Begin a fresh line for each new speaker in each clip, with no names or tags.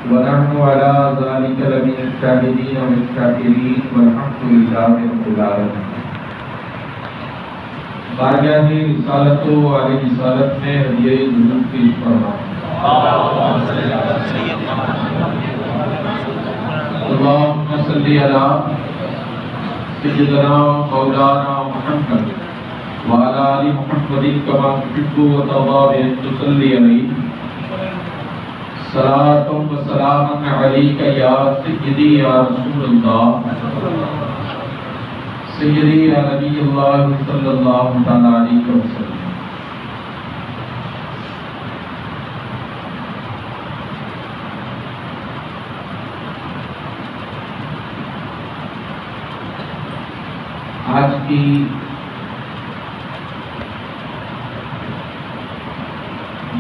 ونحن على ذلك لمن الشاهدين والشاكرين والحمد لله رب العالمين۔ بارگاہ رسالت و علی رسالت میں ہدیہ درود پیش فرمائیں۔ اللهم صل علی سیدنا مولانا محمد وعلى آل محمد كما تحب وترضى أن تصلي عليه صلاة وسلاما عليك يا سيدي يا رسول الله سيدي يا نبي الله صلى الله عليه وسلم۔ آج کی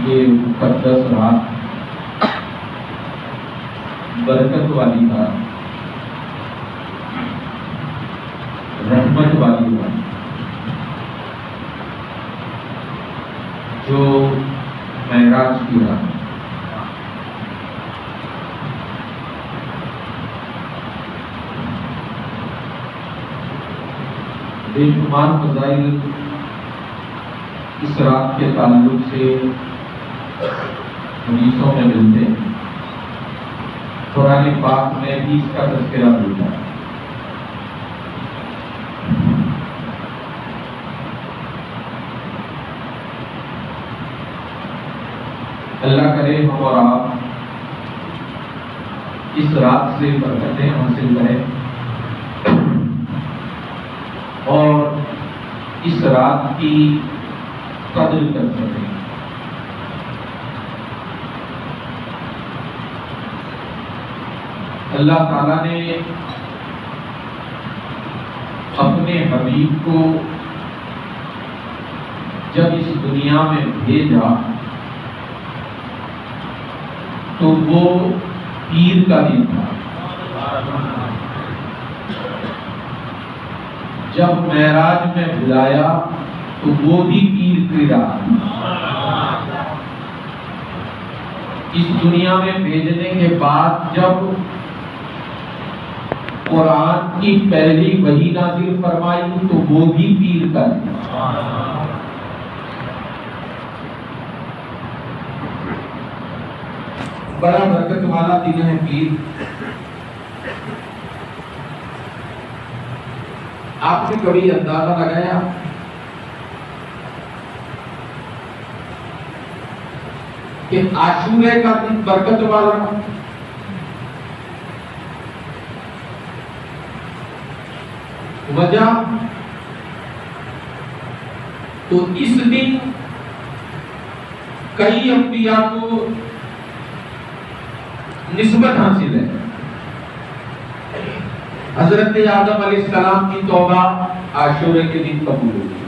یہ مقدس رات برکت والی رات، رحمت والی رات، جو معراج کی رات، بے شمار فضائل اس رات کے تعلق سے حدیثوں میں ملتے ہیں، قرآن پاک میں بھی اس کا تذکرہ ملتا ہے۔ اللہ کرے ہم اور آپ اس رات سے برکتیں حاصل کریں اور اس رات کی قدر کر سکیں۔ اللہ تعالیٰ نے اپنے حبیب کو جب اس دنیا میں بھیجا تو وہ پیر کا دن تھا، جب معراج میں بلایا تو وہ بھی پیر کی رات۔ اس دنیا میں بھیجنے کے بعد جب قرآن کی پہلی وحی نازل فرمائی تو وہ بھی پیر کا دن۔ بڑا برکت والا دن ہے پیر۔ آپ نے کبھی اندازہ لگایا کہ عاشورے کا دن برکت والا؟ وجہ تو اس دن کئی انبیاء کو نسبت حاصل ہے۔ حضرت آدم علیہ السلام کی توبہ عاشورے کے دن قبول ہوئی۔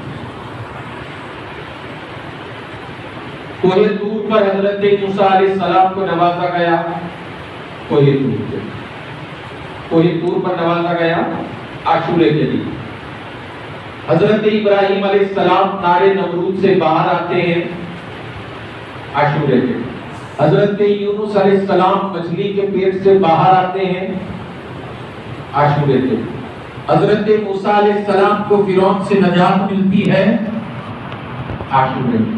کوہ طور پر حضرت موسیٰ علیہ السلام کو نوازا گیا، کوہ طور پر نوازا گیا عاشورے کے دن۔ حضرت ابراہیم علیہ السلام نارے نمرود سے باہر آتے ہیں عاشورے کے دن۔ حضرت یونس علیہ السلام مچھلی کے پیٹ سے باہر آتے ہیں عاشورے کے دن۔ حضرت موسیٰ علیہ السلام کو فرعون سے نجات ملتی ہے عاشورے کے دن۔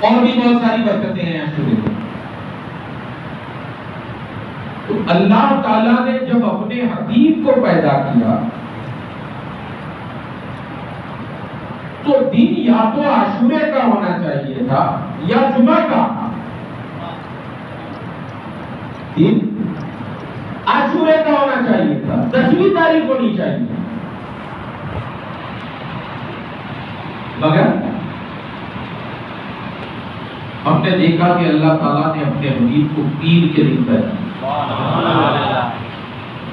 اور بھی بہت ساری برکتیں ہیں عاشورے کے دن۔ تو اللہ تعالیٰ نے جب اپنے حبیب کو پیدا کیا تو دن یا تو عاشورے کا ہونا چاہیے تھا یا جمعہ کا۔ دن عاشورے کا ہونا چاہیے تھا، 10ویں تاریخ ہونی چاہیے، مگر ہم نے دیکھا کہ اللہ تعالیٰ نے اپنے حبیب کو پیر کے دن پیدا کیا،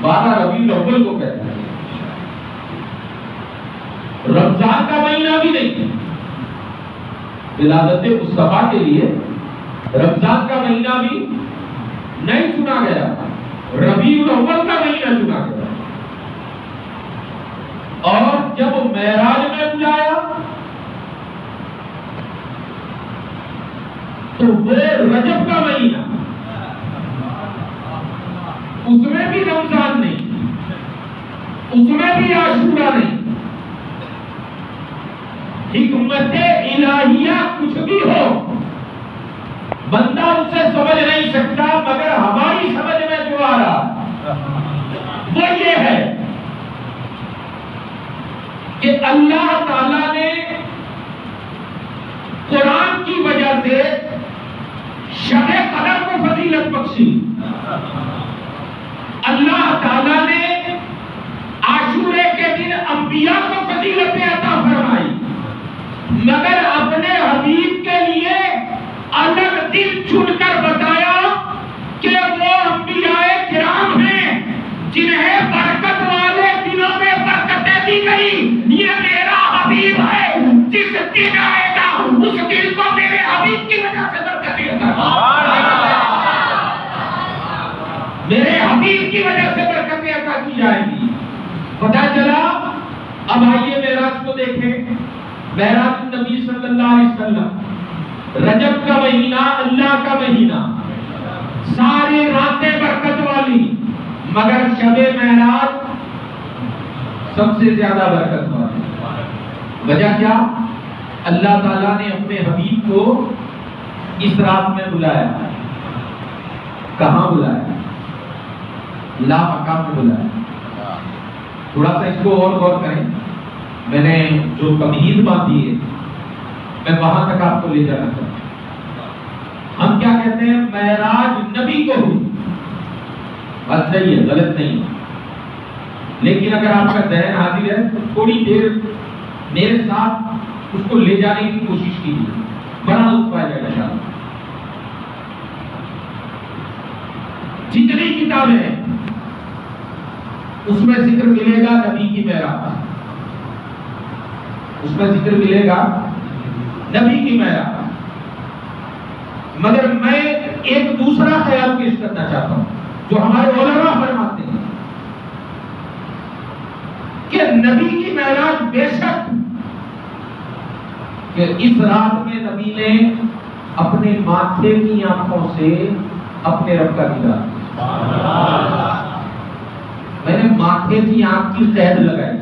12 ربیع الاول کو پیدا کیا۔ رمضان کا مہینہ بھی نہیں، ولادت مصطفیٰ کے لیے رمضان کا مہینہ بھی نہیں چنا گیا، ربیع الاول کا مہینہ چنا گیا۔ اور جب معراج میں بلایا تو وہ رجب کا مہینہ، اس میں بھی رمضان نہیں، اس میں بھی عاشورہ نہیں، حکمت الہیہ کچھ بھی ہو بندہ اسے سمجھ نہیں سکتا، مگر ہماری سمجھ میں جو آ رہا وہ یہ ہے کہ اللہ تعالی نے قرآن کی وجہ سے شب قدر کو فضیلت بخشی، اللہ تعالی نے عاشورے کے دن انبیاء کو فضیلتیں عطا فرمائی، مگر اپنے حبیب کے لیے الگ دن چن کر بتایا کہ وہ انبیاء کرام ہیں جنہیں برکت والے دنوں میں برکتیں دی گئی، یہ میرا حبیب ہے، جس دن آئے گا اس دن کو میرے حبیب کی وجہ سے برکتیں عطا، میرے حبیب کی وجہ سے برکتیں عطا کی جائیں گی۔ پتہ چلا؟ اب آئیے معراج کو دیکھیں۔ معراج نبی صلی اللہ علیہ وسلم، رجب کا مہینہ، اللہ کا مہینہ، ساری راتیں برکت والی، مگر شب معراج سب سے زیادہ برکت والی۔ وجہ کیا؟ اللہ تعالیٰ نے اپنے حبیب کو اس رات میں بلایا۔ کہاں بلایا؟ لا مقام میں بلایا۔ تھوڑا سا اس کو اور غور کریں، میں نے جو تمہید باندھی ہے میں وہاں تک آپ کو لے جانا چاہتا ہوں۔ ہم کیا کہتے ہیں؟ معراج نبی کو ہوئی، بات صحیح ہے، غلط نہیں، لیکن اگر آپ کا ذہن حاضر ہے تو تھوڑی دیر میرے ساتھ اس کو لے جانے کی کوشش کیجیے، بڑا لطف آئے گا انشاءاللہ۔ جتنی کتابیں ہیں اس میں ذکر ملے گا نبی کی معراج، اس میں ذکر ملے گا نبی کی معراج، مگر میں ایک دوسرا خیال پیش کرنا چاہتا ہوں جو ہمارے علماء فرماتے ہیں کہ نبی کی معراج بے شک کہ اس رات میں نبی نے اپنے ماتھے کی آنکھوں سے اپنے رب کا دیدار کیا۔ میں نے ماتھے کی آنکھ کی قید لگائی،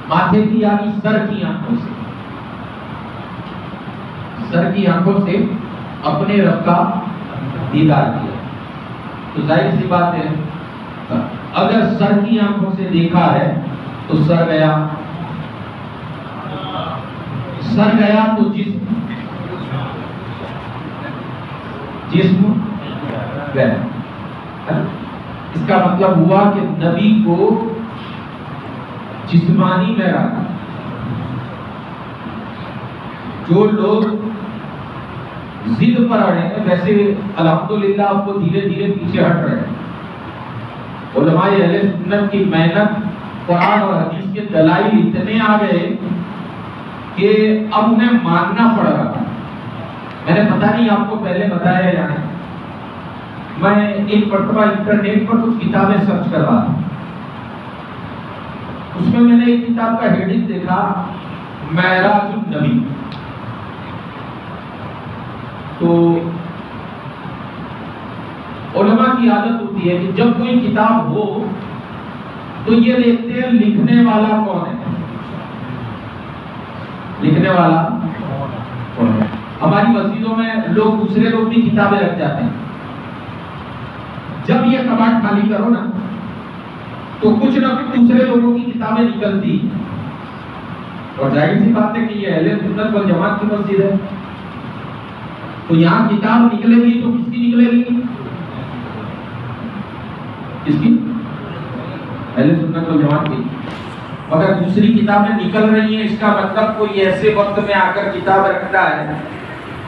ماتھے کی یعنی سر کی آنکھوں سے، سر کی آنکھوں سے اپنے رب کا دیدار کیا۔ تو ظاہر سی بات ہے اگر سر کی آنکھوں سے دیکھا ہے تو سر گیا، سر گیا تو جسم گیا۔ اس کا مطلب ہوا کہ نبی کو جسمانی معراج، جو لوگ ضد پر اڑے ہیں، ویسے الحمدللہ آپ کو دھیرے دھیرے پیچھے ہٹ رہے ہیں۔ علماء اہل سنت کی محنت، قرآن اور حدیث کے دلائل اتنے آ گئے کہ اب انہیں ماننا پڑ رہا۔ میں نے پتہ نہیں آپ کو پہلے بتایا یا نہیں، میں ایک مرتبہ انٹرنیٹ پر کچھ کتابیں سرچ کر رہا تھا، اس میں نے ایک کتاب کا ہیڈنگ دیکھا، معراج النبی۔ تو علماء کی عادت ہوتی ہے کہ جب کوئی کتاب ہو تو یہ دیکھتے ہیں لکھنے والا کون ہے، لکھنے والا کون ہے۔ ہماری مسجدوں میں لوگ دوسرے لوگ بھی کتابیں رکھ جاتے ہیں، جب یہ کباڑ خالی کرو نا تو کچھ نہ کچھ دوسرے لوگوں کی کتابیں نکلتی، اور ظاہر سی بات ہے کہ یہ اہل سنت والجماعت کی مسجد ہے، تو یہاں کتاب نکلے گی تو کس کی نکلے گی؟ کس کی؟ اہل سنت والجماعت کی۔ مگر دوسری کتابیں نکل رہی ہیں، اس کا مطلب کوئی ایسے وقت میں آ کر کتاب رکھتا ہے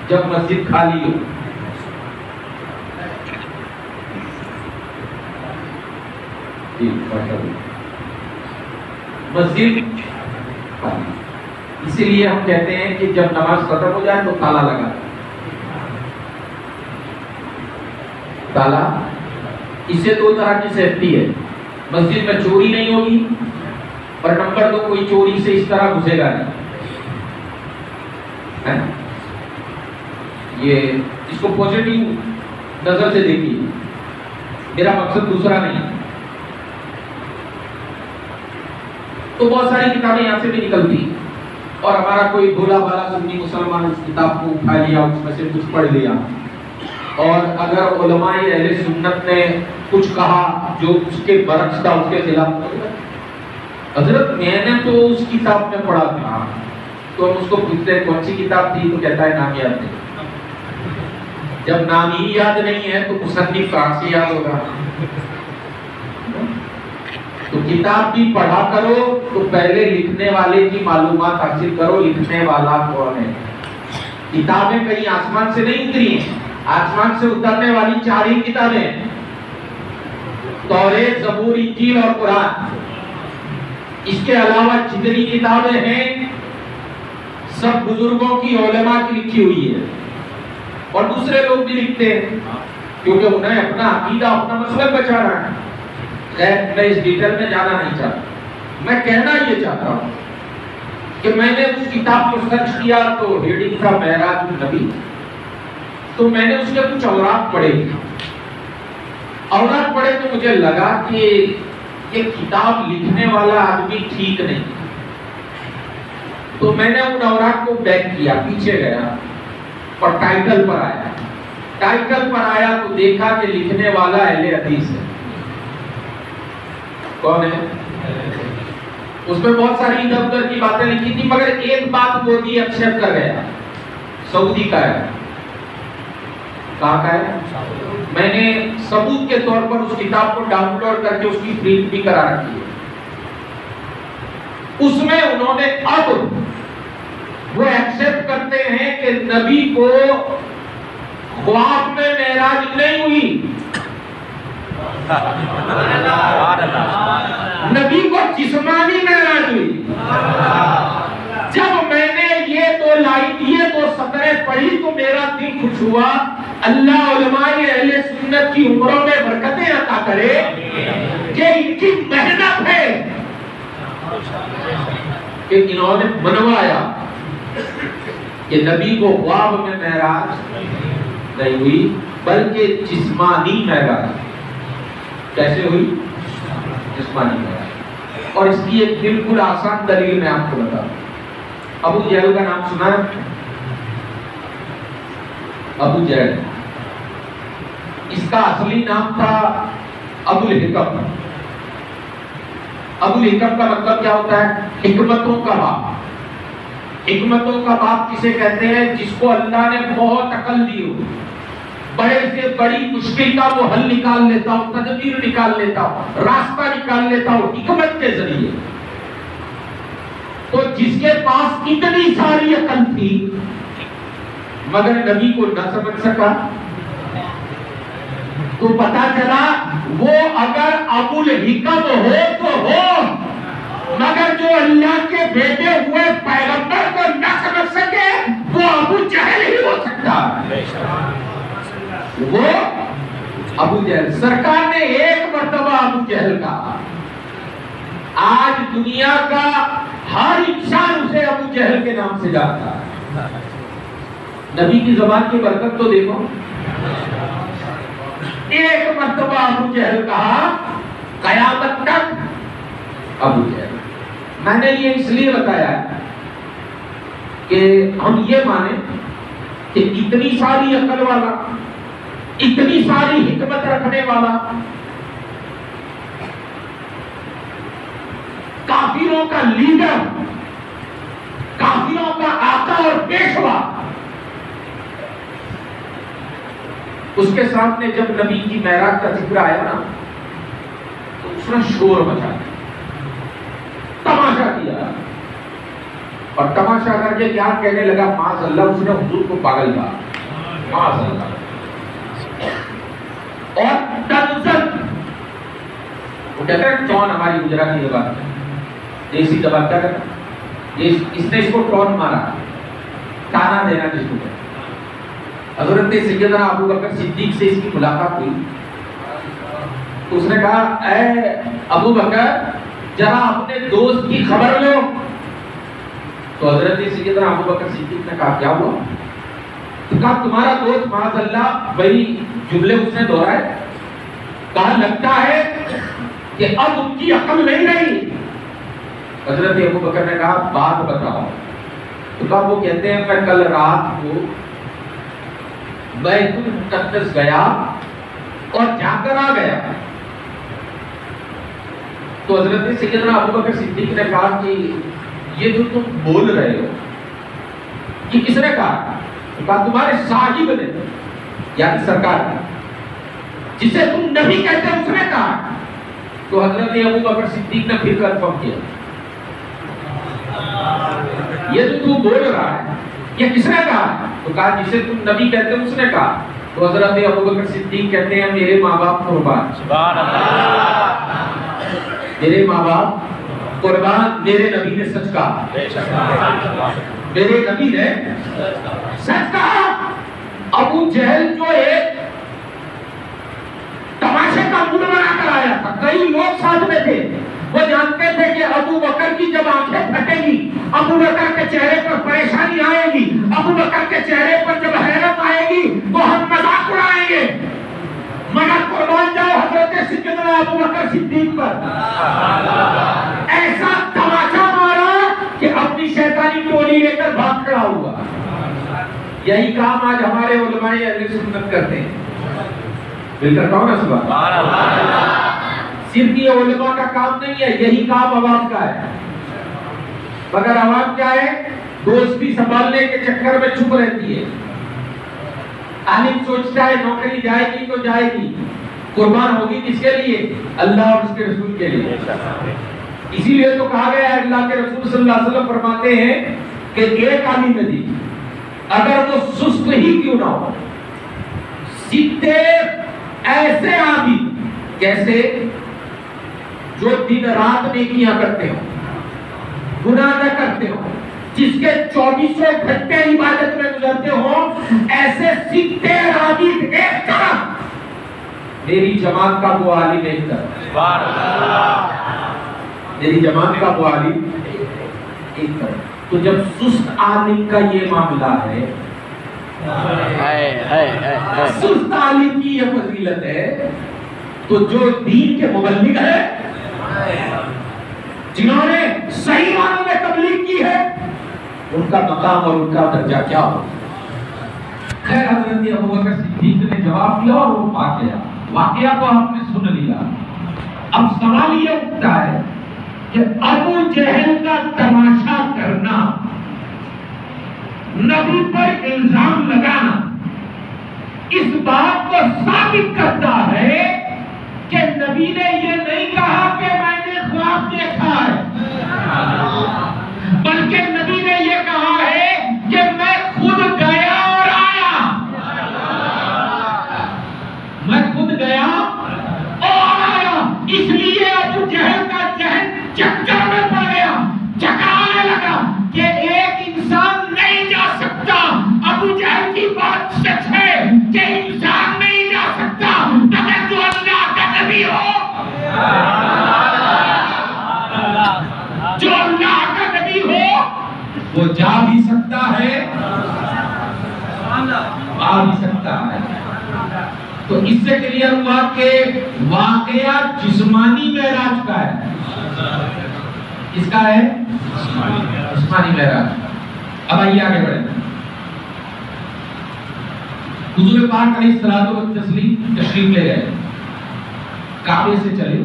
جب مسجد خالی ہو۔ مسجد، اسی لیے ہم کہتے ہیں کہ جب نماز ختم ہو جائے تو تالا لگا، تالا۔ اس سے دو طرح کی سیفٹی ہے، مسجد میں چوری نہیں ہوگی، اور نمبر دو کوئی چوری سے اس طرح گھسے گا نہیں۔ یہ اس کو پازیٹیو نظر سے دیکھیے، میرا مقصد دوسرا نہیں ہے۔ تو بہت ساری کتابیں یہاں سے بھی نکلتی اور ہمارا کوئی بھولا بھالا سنی مسلمان اس کتاب کو اٹھا لیا، اس میں سے کچھ پڑھ لیا، اور اگر علماء اہل سنت نے کچھ کہا جو اس کے برعکس تھا، اس کے خلاف، حضرت میں نے تو اس کتاب میں پڑھا تھا، تو ہم اس کو پوچھتے ہیں کون سی کتاب تھی، تو کہتا ہے نام یاد نہیں۔ جب نام ہی یاد نہیں ہے تو مصنف کہاں سے یاد ہوگا؟ تو کتاب بھی پڑھا کرو تو پہلے لکھنے والے کی معلومات حاصل کرو، لکھنے والا کون ہے۔ کتابیں کہیں آسمان سے نہیں اتری ہیں، آسمان سے اترنے والی 4 ہی کتابیں ہیں، توریت، زبور، انجیل اور قرآن۔ اس کے علاوہ جتنی کتابیں ہیں سب بزرگوں کی، علماء کی لکھی ہوئی ہے، اور دوسرے لوگ بھی لکھتے ہیں کیونکہ انہیں اپنا عقیدہ، اپنا مسلک بچانا ہے۔ خیر میں اس ڈیٹیل میں جانا نہیں چاہتا، میں کہنا یہ چاہتا ہوں کہ میں نے اس کتاب کو سرچ کیا تو ہیڈنگ تھا معراج النبی، تو میں نے اس کے کچھ اوراق پڑھے تو مجھے لگا کہ یہ کتاب لکھنے والا آدمی ٹھیک نہیں، تو میں نے ان اوراق کو بیک کیا، پیچھے گیا اور ٹائٹل پر آیا تو دیکھا کہ لکھنے والا اہل حدیث ہے۔ کون ہے؟ اس میں بہت ساری ادھر ادھر کی باتیں لکھی تھی، مگر ایک بات وہ بھی ایکسپٹ کر گیا، سعودی کا ہے۔ کہاں کا ہے؟ میں نے ثبوت کے طور پر اس کتاب کو ڈاؤن لوڈ کر کے اس کی پرنٹ بھی کرا رکھی ہے۔ اس میں انہوں نے اب وہ ایکسپٹ کرتے ہیں کہ نبی کو خواب میں معراج نہیں ہوئی، نبی کو جسمانی معراج ہوئی۔ جب میں نے یہ دو سطریں پڑھی تو میرا دل خوش ہوا، اللہ علماء اہل سنت کی عمروں میں برکتیں عطا کرے کہ ان کی محنت ہے کہ انہوں نے منوایا کہ نبی کو خواب میں معراج نہیں ہوئی بلکہ جسمانی معراج۔ کیسے ہوئی؟ جسمانی معراج۔ اور اس کی ایک بالکل آسان دلیل میں آپ کو بتا دوں۔ ابو جہل کا نام سنا ہے؟ ابو جہل، اس کا اصلی نام تھا ابو الحکم۔ ابو الحکم کا مطلب کیا ہوتا ہے؟ حکمتوں کا باپ۔ حکمتوں کا باپ کسے کہتے ہیں؟ جس کو اللہ نے بہت عقل دی ہو، بڑے سے بڑی مشکل کا وہ حل نکال لیتا ہو، تدبیر نکال لیتا ہو، راستہ نکال لیتا ہو حکمت کے ذریعے۔ تو جس کے پاس اتنی ساری عقل تھی مگر نبی کو نہ سمجھ سکا، تو پتا چلا وہ اگر ابو الحکم ہو تو ہو، مگر جو اللہ کے بھیجے ہوئے پیغمبر کو نہ سمجھ سکے وہ ابو جہل ہی ہو سکتا ہے۔ وہ ابو جہل، سرکار نے ایک مرتبہ ابو جہل کہا، آج دنیا کا ہر انسان اسے ابو جہل کے نام سے جانتا ہے۔ نبی کی زبان کی برکت تو دیکھو، ایک مرتبہ ابو جہل کہا، قیامت تک ابو جہل۔ میں نے یہ اس لیے بتایا کہ ہم یہ مانیں کہ اتنی ساری عقل والا، اتنی ساری حکمت رکھنے والا، کافروں کا لیڈر، کافروں کا آقا اور پیشوا، اس کے سامنے جب نبی کی معراج کا ذکر آیا نا تو اس نے شور مچا دیا، تماشا کیا، اور تماشا کر کے کیا کہنے لگا، معاذ اللہ، اس نے حضور کو پاگل کہا، معاذ اللہ۔ اور تنزل، وہ کہتے ہیں ٹون ہماری گجراتی زبان میں، دیسی زبان کیا کرتا، اس نے اس کو ٹون مارا، تانا دینا جس کو کہتے۔ حضرت سیدنا ابو بکر صدیق سے اس کی ملاقات ہوئی تو اس نے کہا، اے ابو بکر ذرا اپنے دوست کی خبر لو۔ تو حضرت سیدنا ابو بکر صدیق نے کہا، کیا ہوا؟ تو کہا تمہارا دوست معاذ اللہ وہی جملے اس نے دہرائے. کہا لگتا ہے کہ اب ان کی عقل نہیں رہی. حضرت ابو بکر نے کہا بات بتاؤ. تو کہا وہ کہتے ہیں میں کل رات کو بیت المقدس گیا اور جا کر آ گیا. تو حضرت سیدنا ابو بکر صدیق نے کہا کہ یہ جو تم بول رہے ہو یہ کس نے کہا؟ کہا تمہارے صاحب نے یعنی سرکار نے. جسے تم نبی کہتے ہیں اس نے کہا. تو حضرت ابو بکر صدیق نے پھر کنفرم کیا یہ جو تو بول رہا ہے یہ کس نے کہا؟ تو کہا جسے تم نبی کہتے ہیں اس نے کہا. تو حضرت ابو بکر صدیق کہتے ہیں میرے ماں باپ قربان. سبحان اللہ. میرے ماں باپ قربان. میرے نبی نے سچ کہا. میرے نبی نے سچ کہا. ابو جہل جو ایک تماشے کا موڈ بنا کر آیا تھا, کئی لوگ ساتھ میں تھے, وہ جانتے تھے کہ ابو بکر کی جب آنکھیں پھٹیں گی, ابو بکر کے چہرے پر پریشانی آئے گی, ابو بکر کے چہرے پر جب حیرت آئے گی تو ہم مذاق اڑائیں گے. مگر قربان جاؤ حضرت سیدنا ابو بکر صدیق پر ایسا تماشا مارا کہ اپنی شیطانی ٹولی لے کر بھاگ کھڑا ہوا. یہی کام آج ہمارے علماء اہل سنت کرتے ہیں. مل کر کہو نا سبحان اللہ. صرف یہ علماء کا کام نہیں ہے, یہی کام عوام کا ہے. مگر عوام کیا ہے؟ دوستی سنبھالنے کے چکر میں چھپ رہتی ہے. عالم سوچتا ہے نوکری جائے گی تو جائے گی, قربان ہوگی کس کے لیے؟ اللہ اور اس کے رسول کے لیے. اسی لیے تو کہا گیا ہے, اللہ کے رسول صلی اللہ علیہ وسلم فرماتے ہیں کہ ایک عالم دی اگر وہ سست ہی کیوں نہ ہو, سیدھے ایسے عابد کیسے جو دن رات نیکیاں کرتے ہو, گناہ نہ کرتے ہو, جس کے 24 گھنٹے عبادت میں گزرتے ہو, ایسے سیدھے عابد ایک طرف, میری جماعت کا وہ عالم ایک طرف. سبحان اللہ. میری جماعت کا وہ عالم ایک طرف. تو جب سست عالم کا یہ معاملہ ہے, سست عالم کی یہ فضیلت ہے, تو جو دین کے مبلغ ہے, جنہوں نے صحیح معنوں میں تبلیغ کی ہے, ان کا مقام اور ان کا درجہ کیا ہو. خیر حضرت ابو بکر صدیق نے جواب دیا اور وہ پاک گیا. واقعہ تو آپ نے سن لیا. اب سوال یہ اٹھتا ہے کہ ابو جہل کا تماشا کرنا, نبی پر الزام لگانا, اس بات کو ثابت کرتا ہے کہ نبی نے یہ نہیں کہا کہ میں نے خواب دیکھا ہے, بلکہ نبی نے یہ کہا ہے کہ میں خود گیا اور آیا. میں خود گیا اور آیا. اس لیے ابو جہل کا ذہن چکر میں پڑ گیا, چکرانے لگا کہ ایک انسان نہیں جا سکتا. ابو جہل کی بات سچ ہے کہ انسان نہیں جا سکتا, مگر جو اللہ کا نبی ہو, جو اللہ کا نبی ہو, وہ جا بھی سکتا ہے, آ بھی سکتا ہے. تو اس سے کلیئر ہوا کہ واقعہ جسمانی معراج کا ہے. کس کا ہے؟ جسمانی معراج. اب آئیے آگے بڑھیں. حضور پاک علیہ الصلوۃ والتسلیم تشریف لے گئے, کعبے سے چلے.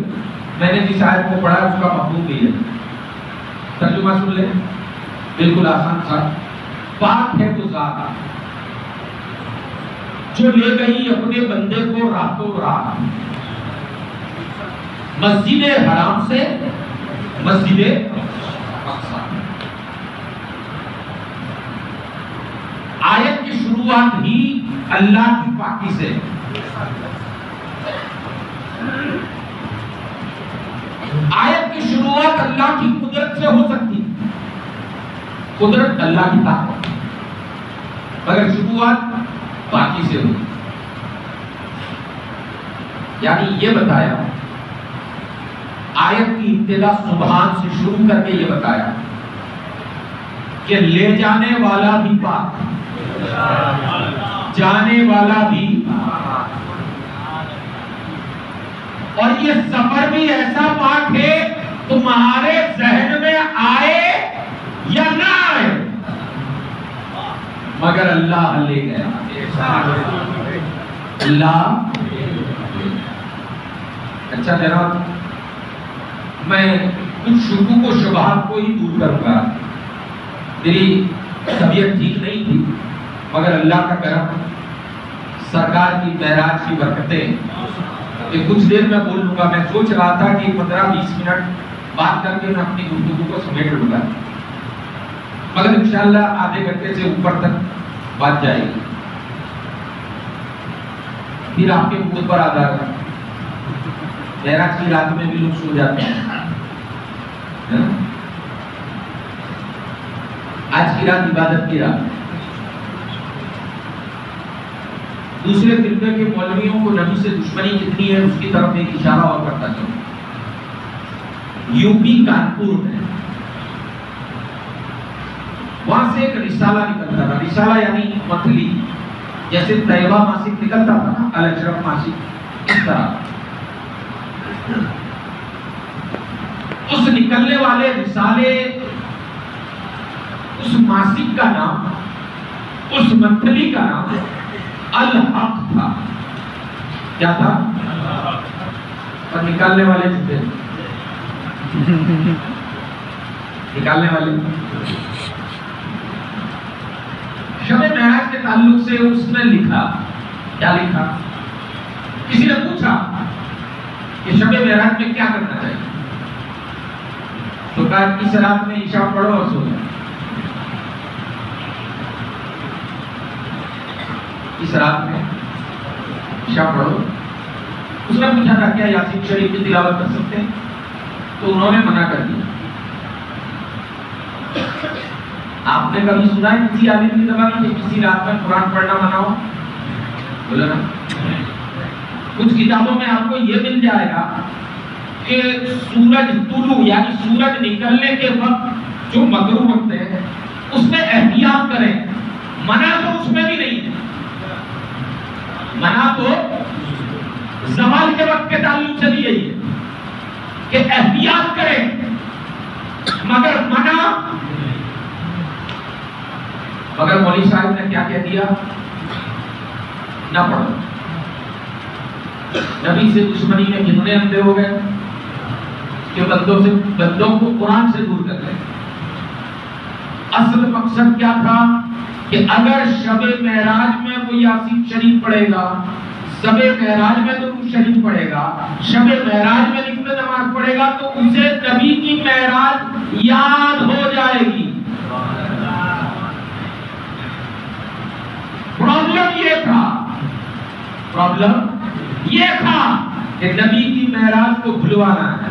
میں نے جس آیت کو پڑھا اس کا مفہوم بھی ہے, ترجمہ سن لیں, بالکل آسان تھا. پاک ہے وہ ذات جو لے گئی اپنے بندے کو راتوں رات مسجد حرام سے مسجد اقصی. آیت کی شروعات ہی اللہ کی پاکی سے. آیت کی شروعات اللہ کی قدرت سے ہو سکتی, قدرت اللہ کی طاقت, مگر شروعات پاکی سے ہوئی. یعنی یہ بتایا, آیت کی ابتدا سبحان سے شروع کر کے یہ بتایا کہ لے جانے والا بھی پاک, جانے والا بھی، اور یہ سفر بھی ایسا پاک ہے تمہارے ذہن میں آئے یا نہ آئے مگر اللہ لے گیا، اللہ۔ اچھا جناب، میں کچھ شکوک و شبہات کو ہی دور کروں گا۔ میری طبیعت ٹھیک نہیں تھی مگر اللہ کا کرم، سرکار کی معراج کی برکتیں کہ کچھ دیر میں بول لوں گا۔ میں سوچ رہا تھا کہ 15-20 منٹ بات کر کے میں اپنی گفتگو کو سمیٹ لوں گا، مگر انشاءاللہ آدھے گھنٹے سے اوپر تک بات جائے گی، پھر آپ کے منہ پر آدھا گا۔ معراج کی رات میں بھی لوگ سو جاتے ہیں۔ آج کی رات عبادت کی رات۔ دوسرے فرقے کے مولویوں کو نبی سے دشمنی کتنی ہے اس کی طرف ایک اشارہ اور کرتا چلوں۔ یو پی کانپور میں وہاں سے ایک رسالہ نکلتا تھا، رسالہ یعنی منتھلی، جیسے طیبہ ماسک نکلتا تھا نا، الاشرف ماسک، اس طرح اس نکلنے والے رسالے، اس ماسک کا نام، اس منتھلی کا نام الحق تھا۔ کیا تھا؟ اور نکالنے والے تھے، نکالنے والے شب معراج کے تعلق سے اس نے لکھا، کیا لکھا؟ کسی نے پوچھا کہ شب معراج میں کیا کرنا چاہیے، تو کہا اس رات میں عشاء پڑھو اور سو جاؤ، اس رات میں عشاء پڑھو۔ اس نے پوچھا تھا کیا یاسین شریف کی تلاوت کر سکتے ہیں، تو انہوں نے منع کر دیا۔ آپ نے کبھی سنا ہے کسی عالم کی زبان کہ کسی رات میں قرآن پڑھنا منع ہو؟ بولو نا۔ کچھ کتابوں میں آپ کو یہ مل جائے گا کہ سورج طلوع یعنی سورج نکلنے کے وقت جو مغرب وقت ہے اس میں احتیاط کریں، منع تو اس میں بھی نہیں ہے، منع تو زوال کے وقت کے تعلق سے بھی یہی ہے کہ احتیاط کریں، مگر منع، مگر مولوی صاحب نے کیا کہہ دیا؟ نہ پڑھو۔ نبی سے دشمنی میں کتنے اندھے ہو گئے کہ بندوں کو قرآن سے دور کر لیں۔ اصل مقصد کیا تھا کہ اگر شب معراج میں وہ یاسین شریف پڑھے گا، شب معراج میں درود شریف پڑھے گا، شب معراج میں نفل نماز پڑھے گا، تو اسے نبی کی معراج یاد ہو جائے گی۔ پرابلم یہ تھا کہ نبی کی معراج کو بھلوانا ہے،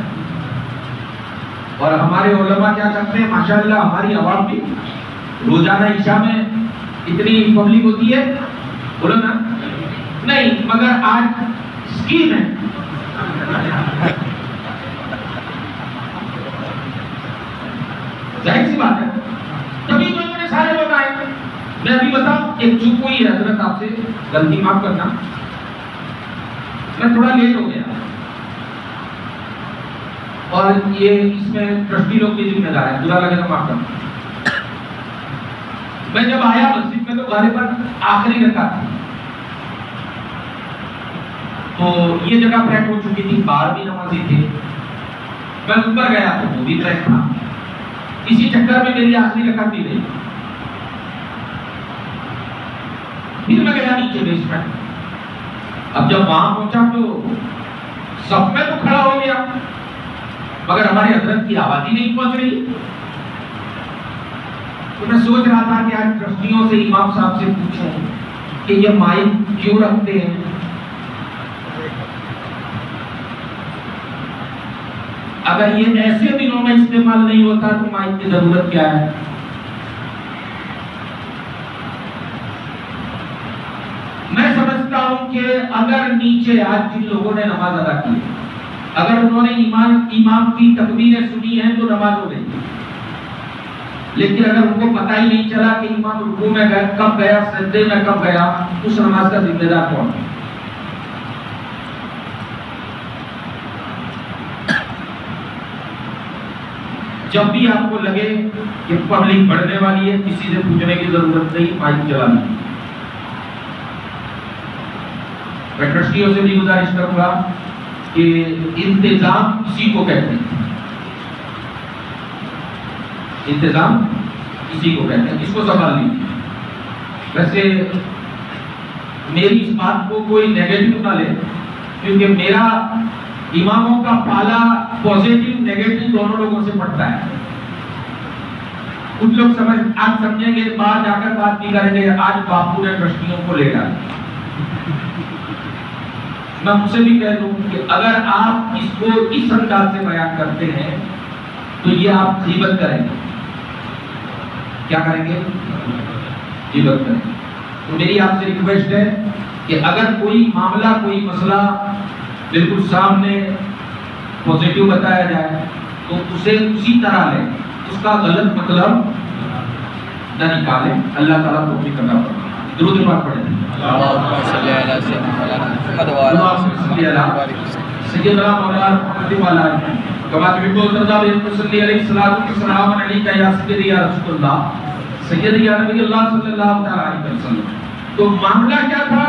اور ہمارے علماء کیا کرتے ہیں، ماشاءاللہ ہماری عوام بھی روزانہ عشاء میں اتنی پبلک ہوتی ہے، بولو نا، نہیں، مگر آج اسکیم ہے، ظاہر سی بات ہے، تبھی تو انہوں نے سارے لوگ آئے۔ میں ابھی بتاؤں، ایک چپ ہوئی ہے حضرت، آپ سے غلطی معاف کرنا، میں تھوڑا لیٹ ہو گیا، اور یہ اس میں ٹرسٹی لوگ بھی ذمہ دار ہیں، برا لگے تو معاف کرنا۔ میں جب آیا مسجد میں تو غالباً آخری رکعت تھی، تو یہ جگہ پیک ہو چکی تھی، باہر بھی نمازی تھے، میں اوپر گیا تو وہ بھی پیک تھا، اسی چکر میں میری آخری رکعت بھی گئی۔ پھر میں گیا نیچے بیسمنٹ، اب جب وہاں پہنچا تو سب میں تو کھڑا ہو گیا، مگر ہمارے حضرت کی آواز ہی نہیں پہنچ رہی۔ تو میں سوچ رہا تھا کہ آج ٹرسٹیوں سے، امام صاحب سے پوچھوں کہ یہ مائک کیوں رکھتے ہیں، اگر یہ ایسے دنوں میں استعمال نہیں ہوتا تو مائک کی ضرورت کیا ہے؟ میں سمجھتا ہوں کہ اگر نیچے آج جن لوگوں نے نماز ادا کی، اگر انہوں نے امام کی تکبیریں سنی ہیں تو نماز ہو گئی، لیکن اگر ان کو پتہ ہی نہیں چلا کہ امام رکوع میں کب گیا، سجدے میں کب گیا، اس نماز کا ذمہ دار کون ہے؟ جب بھی آپ کو لگے کہ پبلک بڑھنے والی ہے، کسی سے پوچھنے کی ضرورت نہیں، مائک چلا لیں۔ میں ٹرسٹیوں سے بھی گزارش کروں گا کہ انتظام کسی کو کہتے ہیں، انتظام کسی کو کہتے ہیں، اس کو سنبھال لیجیے۔ ویسے میری اس بات کو کوئی نیگیٹو نہ لے، کیونکہ میرا اماموں کا پالا پوزیٹو نیگیٹو دونوں لوگوں سے پڑتا ہے۔ کچھ لوگ آپ سمجھیں گے، باہر جا کر بات نہیں کریں گے، آج باپو نے ٹرسٹیوں کو لے ڈالا۔ میں ان سے بھی کہہ دوں کہ اگر آپ اس کو اس انداز سے بیان کرتے ہیں تو یہ آپ غیبت کریں گے۔ کیا کریں گے؟ غیبت کریں گے۔ تو میری آپ سے ریکویسٹ ہے کہ اگر کوئی معاملہ، کوئی مسئلہ بالکل سامنے پوزیٹو بتایا جائے تو اسے اسی طرح لیں، اس کا غلط مطلب نہ نکالیں۔ اللہ تعالیٰ توفیق عطا فرمائے۔ درود پاک پڑھیں۔ اللہم صلی علی سیدنا مولانا محمد وعلی آلہ کما تحب وترضى صلی علیہ الصلوۃ والسلام علیک یا سیدی یا رسول اللہ سیدی یا نبی اللہ صلی اللہ علیہ وسلم۔ تو معاملہ کیا تھا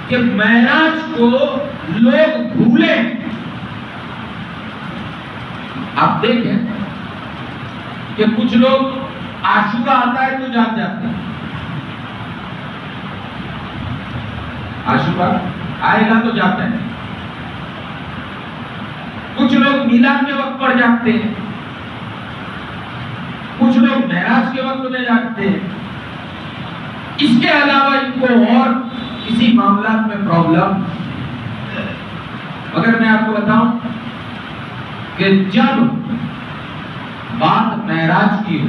کہ معراج کو لوگ بھولیں۔ آپ دیکھیں کہ کچھ لوگ عاشورہ آتا ہے تو جاگ جاتے ہیں، عاشورہ آئے گا تو جاتے ہیں۔ کچھ لوگ میلاد کے وقت پر جاگتے ہیں، کچھ لوگ معراج کے وقت میں جاگتے ہیں۔ اس کے علاوہ ان کو اور کسی معاملات میں پرابلم، اگر میں آپ کو بتاؤں کہ جب بات معراج کی ہو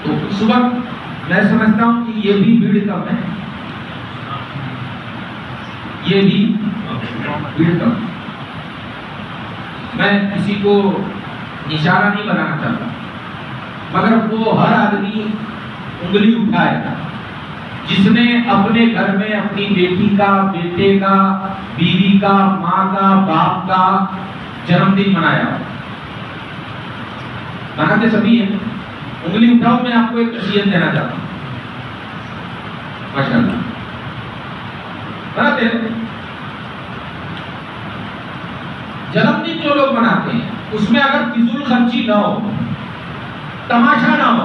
تو اس وقت میں سمجھتا ہوں کہ یہ بھی بھیڑ کم ہے، یہ بھی بھیڑ کم ہے۔ میں کسی کو اشارہ نہیں بنانا چاہتا، مگر وہ ہر آدمی انگلی اٹھائے جس نے اپنے گھر میں اپنی بیٹی کا، بیٹے کا، بیوی کا، ماں کا، باپ کا جنم دن منایا۔ مناتے سبھی ہیں، انگلی اٹھاؤ۔ میں آپ کو ایک نصیحت دینا چاہتا ہوں، ماشاءاللہ مناتے ہیں۔ جنم دن جو لوگ مناتے ہیں اس میں اگر فضول خرچی نہ ہو، تماشا نہ ہو،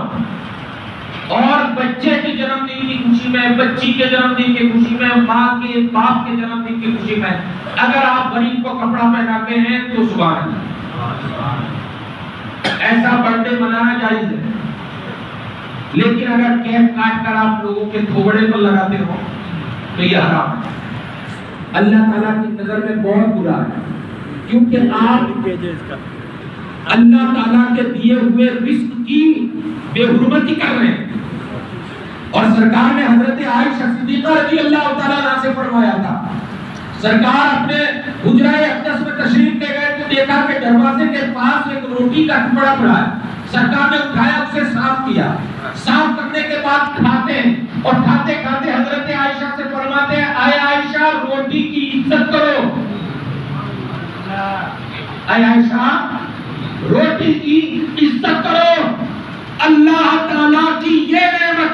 اور بچے کے جنم دن کی خوشی میں، بچی کے جنم دن کی خوشی میں، ماں کے، باپ کے جنم دن کی خوشی میں اگر آپ غریب کو کپڑا پہناتے ہیں تو سبحان اللہ، ایسا برتھ ڈے منانا جائز ہے۔ لیکن اگر کیک کاٹ کر آپ لوگوں کے تھوبڑے پر لگاتے ہو تو یہ حرام ہے، اللہ تعالیٰ کی نظر میں بہت برا ہے، کیونکہ آپ اللہ تعالیٰ کے دیے ہوئے رزق کی بے حرمتی کر رہے ہیں۔ اور سرکار نے حضرت عائشہ صدیقہ رضی اللہ تعالیٰ عنہا سے فرمایا تھا، سرکار اپنے حجرہ اقدس میں تشریف لے گئے تو دیکھا کہ دروازے کے پاس ایک روٹی کا ٹکڑا پڑا ہے۔ سرکار نے اٹھایا، اسے صاف کیا، صاف کرنے کے بعد کھاتے ہیں، اور کھاتے کھاتے حضرت عائشہ سے فرماتے ہیں، اے عائشہ روٹی کی عزت کرو، اے عائشہ روٹی کی عزت کرو۔ اللہ تعالیٰ کی یہ نعمت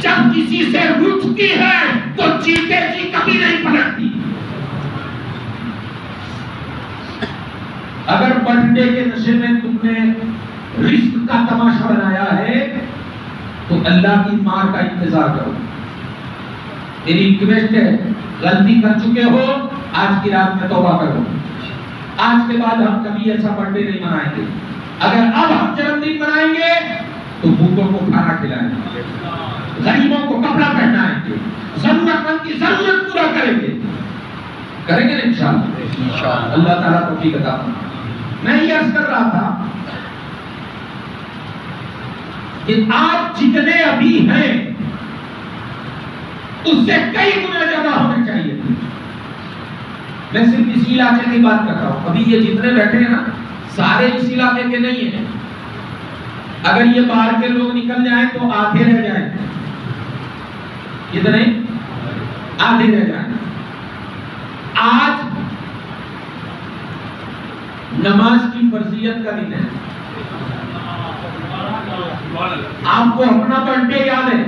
جب کسی سے روٹتی ہے تو چیتے جی کبھی نہیں پلٹتی۔ اگر برتھ ڈے کے نشے میں تم نے رزق کا تماشا بنایا ہے تو اللہ کی مار کا انتظار کرو۔ میری ریکویسٹ ہے، غلطی کر چکے ہو، آج کی رات میں توبہ کرو۔ آج کے بعد ہم کبھی ایسا برتھ ڈے نہیں منائیں گے۔ اگر اب ہم جنم دن منائیں گے تو بھوکوں کو کھانا کھلائیں گے، غریبوں کو کپڑا پہنائیں گے، ضرورت مند کی ضرورت پورا کریں گے نا انشاءاللہ۔ اللہ تعالیٰ توفیق عطا فرمائے۔ میں یہ عرض کر رہا تھا کہ آپ جتنے ابھی ہیں اس سے کئی گنا زیادہ ہونے چاہیے تھے۔ میں صرف اسی علاقے کی بات کر رہا ہوں، ابھی یہ جتنے بیٹھے ہیں نا سارے اس علاقے کے نہیں ہیں. اگر یہ باہر کے لوگ نکل جائیں تو آدھے رہ جائیں. کتنے؟ آدھے رہ جائیں. آج نماز کی فرضیت کا دن ہے. آپ کو اپنا برتھ ڈے یاد ہے،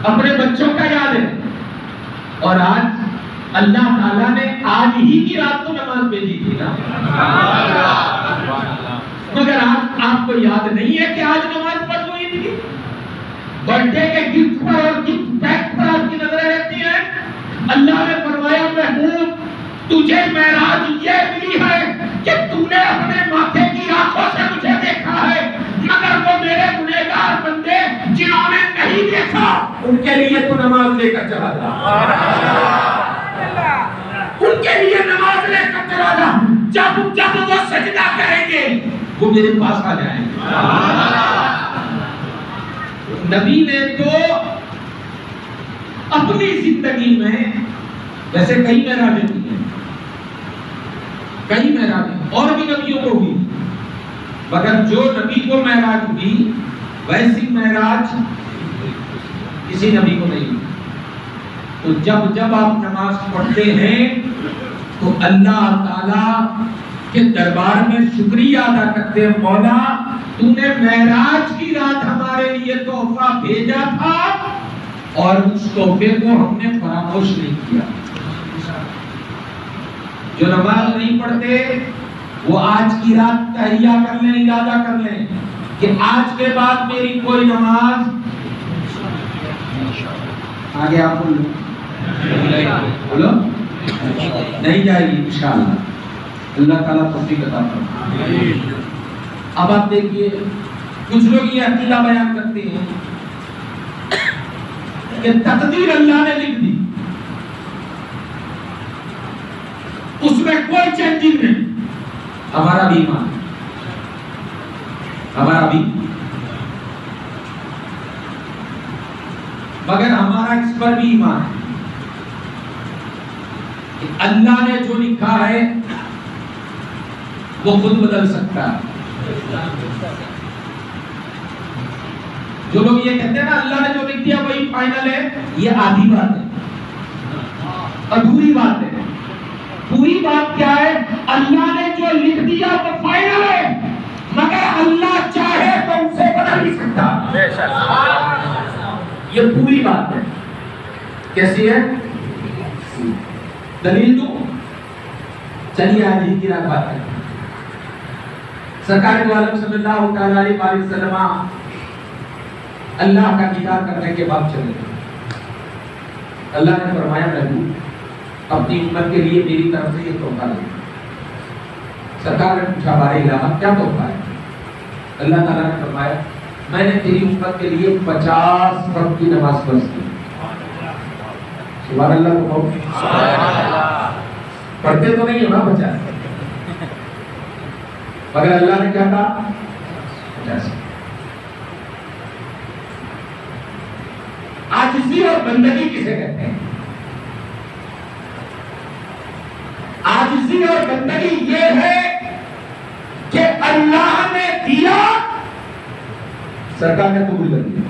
اپنے بچوں کا یاد ہے، اور آج اللہ تعالیٰ نے آج ہی کی رات کو نماز بھیجی تھی نا. مگر آج آپ کو یاد نہیں ہے کہ آج نماز پڑھ ہوئی تھی. برتھ ڈے کے گفٹ پر اور گفٹ پیک پر آپ کی نظریں رہتی ہیں. اللہ نے فرمایا محبوب تجھے معراج یہ ملی ہے کہ تو نے اپنے ماتھے کی آنکھوں سے مجھے دیکھا ہے، مگر وہ میرے گنہگار بندے جنہوں نے نہیں دیکھا ان کے لیے تو نماز لے کر چلا جا. ان کے لیے نماز لے کر چلا جا. جب وہ سجدہ کریں گے وہ میرے پاس آ جائیں. نبی نے تو اپنی زندگی میں ویسے کئی معراجیں کی ہیں، کئی معراجیں اور بھی نبیوں کو ہوئی، مگر جو نبی کو معراج ہوئی ویسی معراج کسی نبی کو نہیں ہوئی. تو جب آپ نماز پڑھتے ہیں تو اللہ تعالی کے دربار میں شکریہ ادا کرتے ہیں. مولا تو نے معراج کی رات ہمارے لیے تحفہ بھیجا تھا اور اس تحفے کو ہم نے فراموش نہیں کیا. جو نماز نہیں پڑھتے وہ آج کی رات تہیہ کر لیں، ارادہ کر لیں کہ آج کے بعد میری کوئی نماز آگے آپ بولو نہیں جائے گی انشاءاللہ. اللہ تعالیٰ توفیق عطا فرمائے. اب آپ دیکھیے کچھ لوگ یہ عقیدہ بیان کرتے ہیں کہ تقدیر اللہ نے لکھ دی، اس میں کوئی چینجنگ نہیں. ہمارا بھی ایمان، ہمارا بھی، مگر ہمارا اس پر بھی ایمان ہے کہ اللہ نے جو لکھا ہے وہ خود بدل سکتا ہے. جو لوگ یہ کہتے ہیں نا اللہ نے جو لکھ دیا وہی فائنل ہے، یہ آدھی بات ہے، ادھوری بات ہے. پوری بات کیا ہے؟ اللہ نے جو لکھ دیا وہ فائنل ہے، مگر اللہ چاہے تو اسے بدل نہیں سکتا. یہ پوری بات ہے. کیسی ہے؟ دلیل دو. چلیے آج ہی کی رات بات ہے. سرکار دو عالم صلی اللہ تعالی علیہ وسلم اللہ کا دیدار کرنے کے بعد چلے گئے. اللہ نے فرمایا محبوب اپنی امت کے لیے میری طرف سے یہ تحفہ لے. سرکار نے پوچھا بارے الہ کیا تحفہ ہے؟ اللہ تعالیٰ نے فرمایا میں نے تیری امت کے لیے 50 وقت کی نماز فرض کی. سبحان اللہ کو پڑھتے تو نہیں ہونا 50، مگر اللہ نے کیا کہا 50. عاجزی اور بندگی کسے کہتے ہیں؟ عاجزی اور بندگی یہ ہے کہ اللہ نے دیا، سرکار نے قبول کر دیا.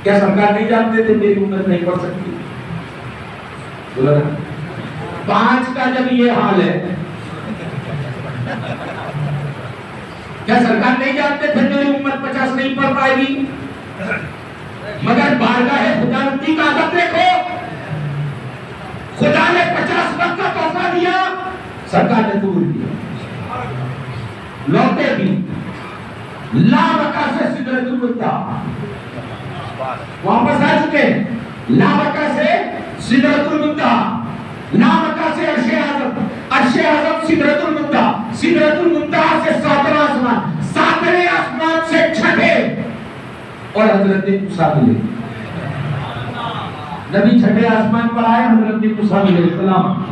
کیا سرکار نہیں جانتے تھے میری امت نہیں پڑھ سکتی؟ بولا نا 5 کا جب یہ حال ہے، کیا سرکار نہیں جانتے تھے میری امت 50 نہیں پڑھ پائے گی؟ مگر بارگاہ خداوندی کا ادب دیکھو، خدا نے 50 وقت کا تحفہ دیا، سرکار نے قبول کیا. لوٹے بھی لا مکہ سے سدرۃ المنتہا واپس آ چکے. لا مکہ سے سدرۃ المنتہا، لا مکہ سے عرش اعظم، عرش اعظم سدرۃ المنتہا، سدرۃ المنتہا سے 7واں آسمان، 7ویں آسمان سے 6ٹھے اور حضرت موسیٰ ملے. نبی 6ٹھے آسمان پر آئے، حضرت موسیٰ علیہ السلام.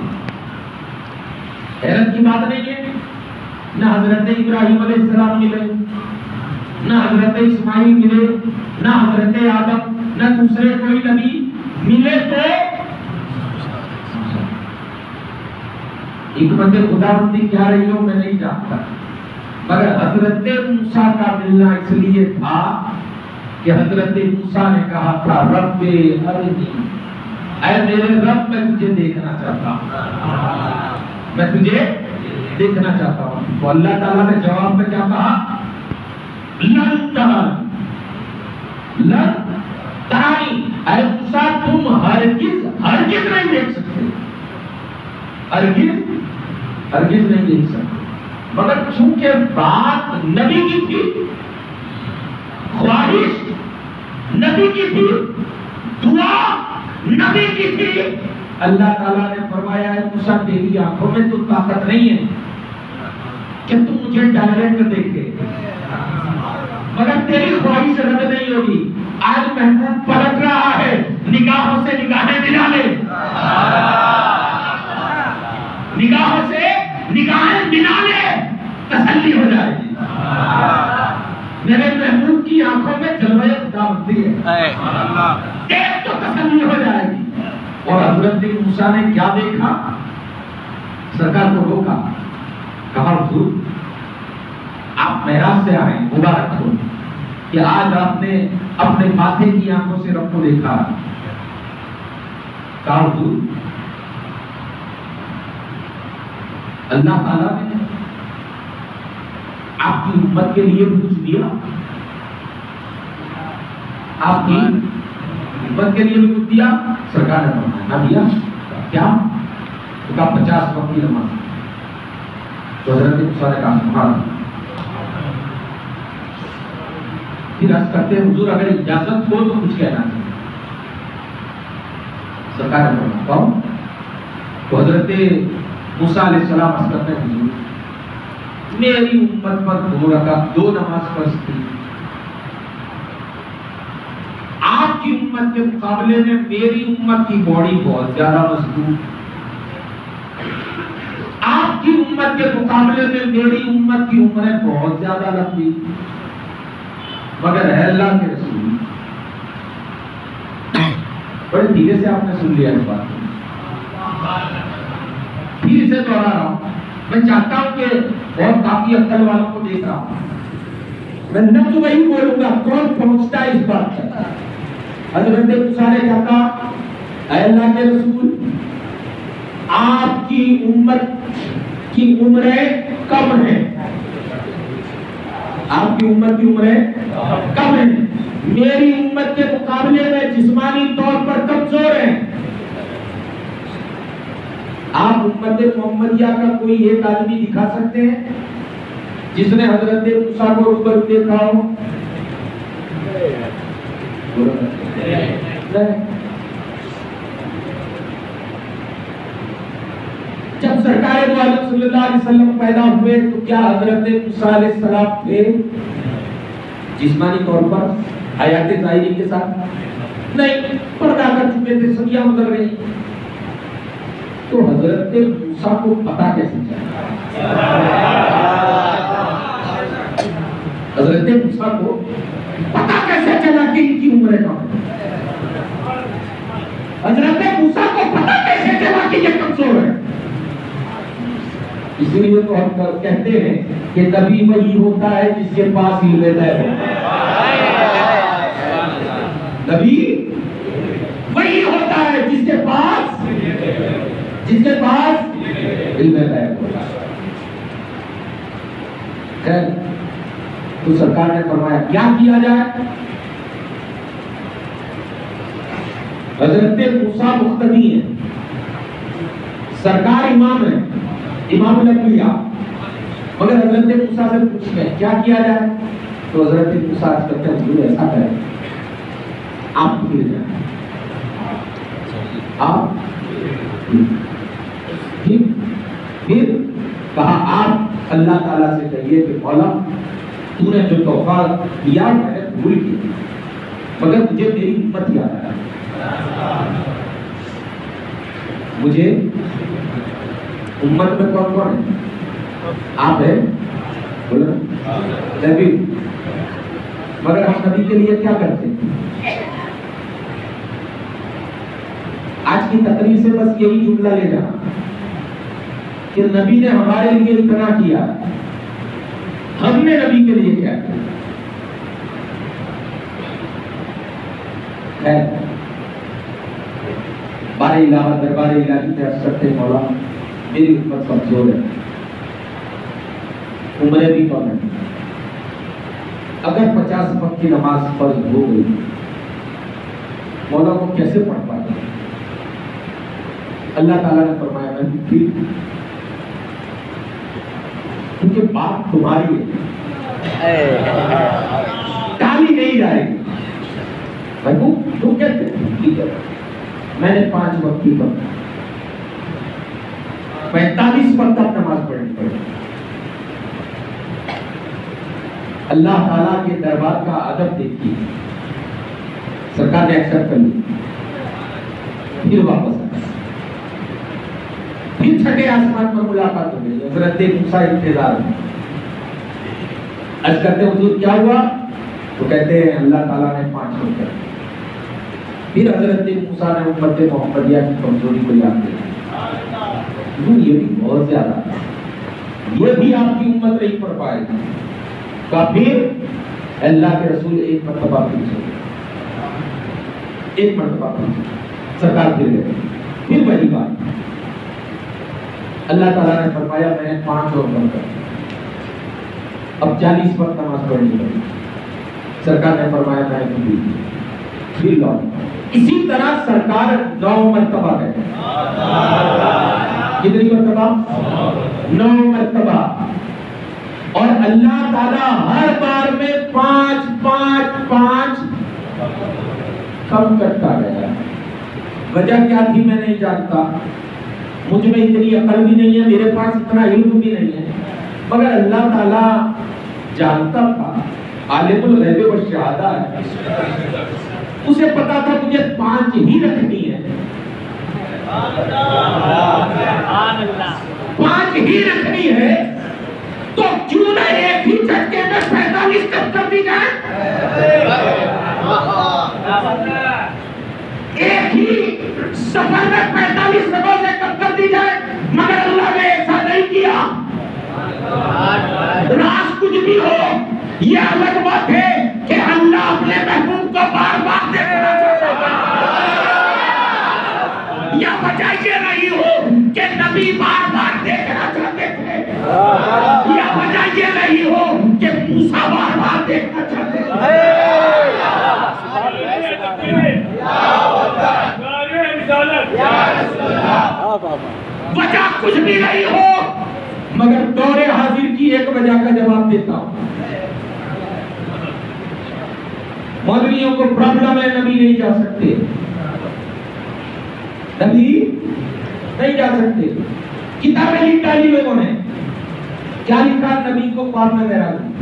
حیرت کی بات نہیں ہے، نہ حضرت ابراہیم علیہ السلام ملے، نہ حضرت اسماعیل ملے، نہ حضرت آدم، نہ دوسرے کوئی نبی ملے. تو حکمت خداوندی کیا رہی ہو میں نہیں جانتا، مگر حضرت موسیٰ کا ملنا اس لیے تھا کہ حضرت موسیٰ نے کہا تھا رب ارنی، اے میرے رب میں تجھے دیکھنا چاہتا ہوں، میں تجھے دیکھنا چاہتا ہوں۔ تو اللہ تعالیٰ نے جواب میں کیا کہا؟ لن ترانی، لن ترانی، اے موسیٰ تم ہرگز نہیں دیکھ سکتے، ہرگز نہیں دیکھ سکتے۔ مگر چونکہ بات نبی کی تھی، خواہش نبی کی تھی، دعا نبی کی تھی، اللہ تعالیٰ نے فرمایا ہے موسیٰ تیری آنکھوں میں تو طاقت نہیں ہے کہ تم مجھے ڈائریکٹ دیکھے، مگر تیری خواہش رد نہیں ہوگی۔ آج محبوب پلٹ رہا ہے، نگاہوں سے نگاہیں ملا لے، نگاہوں سے نگاہیں ملا لے، تسلی ہو جائے گی۔ میرے محبوب کی آنکھوں میں جلوہ خداوندی ہے، دیکھ تو تسلی ہو جائے گی۔ اور حضرت موسیٰ نے کیا دیکھا؟ سرکار کو روکا، کہا حضور آپ معراج سے آئے، مبارک ہو کہ آج آپ نے اپنے ماتھے کی آنکھوں سے رب کو دیکھا۔ کہا حضور اللہ تعالیٰ نے آپ کی امت کے لیے بھی کچھ دیا، آپ کی امت کے لیے بھی کچھ دیا؟ سرکار نے نہ دیا، کیا؟ تو کہا 50 وقت کی نماز۔ تو حضرت موسیٰ نے کہا سبحان اللہ۔ پھر عرض کرتے ہیں حضور اگر اجازت ہو تو کچھ کہنا چاہیے۔ سرکار نے فرمایا کہو۔ تو حضرت موسیٰ علیہ السلام عرض کرتے ہیں حضور میری امت پر 2 رکعت 2 نماز فرض تھی، آپ کی امت کے مقابلے میں میری امت کی باڈی بہت زیادہ مضبوط، آپ کی امت کے مقابلے میں میری امت کی عمریں بہت زیادہ لمبی، مگر ہے اللہ کے رسول۔ بڑے دھیرے سے آپ نے سن لیا اس بات کو، پھر سے دوہرا رہا ہوں، میں چاہتا ہوں کہ بہت کافی عقل والوں کو دیکھ رہا ہوں، میں نہ تو وہی بولوں گا، کون پہنچتا ہے اس بات تک۔ حضرت موسیٰ نے کہا تھا اے اللہ کے رسول آپ کی امت کی عمریں کم ہیں، آپ کی امت کی عمریں کم ہیں، میری امت کے مقابلے میں جسمانی طور پر کمزور ہیں۔ آپ امت محمدیہ کا کوئی ایک آدمی دکھا سکتے ہیں جس نے حضرت موسیٰ کو روبرو دیکھا ہو؟ جب سرکار دو عالم صلی اللہ علیہ وسلم پیدا ہوئے تو کیا حضرت موسیٰ علیہ السلام تھے جسمانی طور پر حیات ظاہری کے ساتھ؟ نہیں، پردہ کر چکے تھے، صدیاں گزر گئی۔ تو حضرت موسیٰ کو پتا کیسے چلا؟ حضرت موسیٰ کو پتا کیسے چلا کہ ان کی عمریں کم ہے؟ حضرت موسیٰ کو پتا کیسے چلا کہ یہ کمزور ہے؟ اس لیے تو ہم کہتے ہیں کہ نبی وہی ہوتا ہے جس کے پاس علم غیب ہوتا ہے، نبی وہی ہوتا ہے جس کے پاس علم غیب ہوتا ہے۔ خیر، تو سرکار نے فرمایا کیا کیا جائے؟ حضرت موسیٰ مقتدی ہیں، سرکار امام ہے، امام الانبیاء، مگر حضرت موسیٰ سے پوچھتے ہیں کیا کیا جائے؟ تو حضرت موسیٰ کہتے ہیں حضور ایسا کریں آپ گر جائیں، آپ پھر کہا آپ اللہ تعالیٰ سے کہیے کہ مولا تو نے جو تحفہ دیا میں نے بھول کی، مگر مجھے میری امت یاد آیا، مجھے امت میں کون کون ہے؟ آپ ہیں بولو نبی، مگر ہم نبی کے لیے کیا کرتے ہیں؟ آج کی تقریر سے بس یہی جملہ لے جانا، کہ نبی نے ہمارے لیے اتنا کیا، ہم نے نبی کے لیے کیا کیا؟ بارے الہ دربار الہی سے عرض کرتے مولا میری امت کمزور ہے، عمریں بھی کم ہے، اگر 50 وقت کی نماز فرض ہو گئی مولا کو کیسے پڑھ پائے؟ اللہ تعالیٰ نے فرمایا میں ٹھیک، کیونکہ بات تمہاری ہے، ٹالی نہیں جائے گی۔ بھائی تم کہتے ہیں ٹھیک ہے، میں نے 5 وقت کی پڑھ 45 وقت تک نماز پڑھنی پڑے۔ اللہ تعالیٰ کے دربار کا ادب دیکھیے، سرکار نے ایکسپٹ کر لی، پھر واپس آیا، پھر چھٹے آسمان پر ملاقات ہو گئی، حضرت موسیٰ انتظار میں عرض کرتے ہیں حضور کیا ہوا؟ تو کہتے ہیں اللہ تعالیٰ نے 5 وقت کر، پھر حضرت موسیٰ نے امت محمدیہ کی کمزوری کو یاد کیا، یہ بھی بہت زیادہ، یہ بھی آپ کی امت نہیں پڑھ پائے گی۔ کا پھر اللہ کے رسول ایک مرتبہ پیچھے، ایک مرتبہ پیچھے، سرکار پھر گئے، پھر وہی بات، اللہ تعالیٰ نے فرمایا میں نے 5 اور کم کر، اب 40 وقت نماز پڑھنی پڑی، سرکار نے فرمایا میں نے پھر لوٹ، اسی طرح سرکار 9 مرتبہ گئے، کتنی مرتبہ؟ 9 مرتبہ، اور اللہ تعالیٰ ہر بار میں 5 5 5 کم کرتا گیا۔ وجہ کیا تھی میں نہیں جانتا، مجھ میں اتنی عقل بھی نہیں ہے، میرے پاس اتنا علم بھی نہیں ہے، مگر اللہ تعالیٰ جانتا تھا، عالم الغیب والشہادہ ہے، اسے پتا تھا مجھے 5 ہی رکھنی ہے، 5 ہی رکھنی ہے، تو کیوں نہ ایک ہی جھٹکے میں 45 کر دی جائے، ایک ہی سفر میں 45 نمازیں کر دی جائے، مگر اللہ نے ایسا نہیں کیا۔ راز کچھ بھی ہو، یہ الگ بات ہے کہ اللہ اپنے محبوب کو بار بار دیکھنا چاہتا ہے، یا وجہ یہ نہیں ہو کہ نبی بار بار دیکھنا چاہتے تھے، یا وجہ یہ نہیں ہو کہ موسیٰ بار بار دیکھنا چاہتے تھے، وجہ کچھ بھی نہیں ہو، مگر دور حاضر کی ایک وجہ کا جواب دیتا ہوں۔ مولویوں کو پرابلم ہے نبی نہیں جا سکتے، نبی نہیں جا سکتے، کتابیں لکھ ڈالی لوگوں نے، کیا لکھا؟ نبی کو خواب میں معراج ہوئی،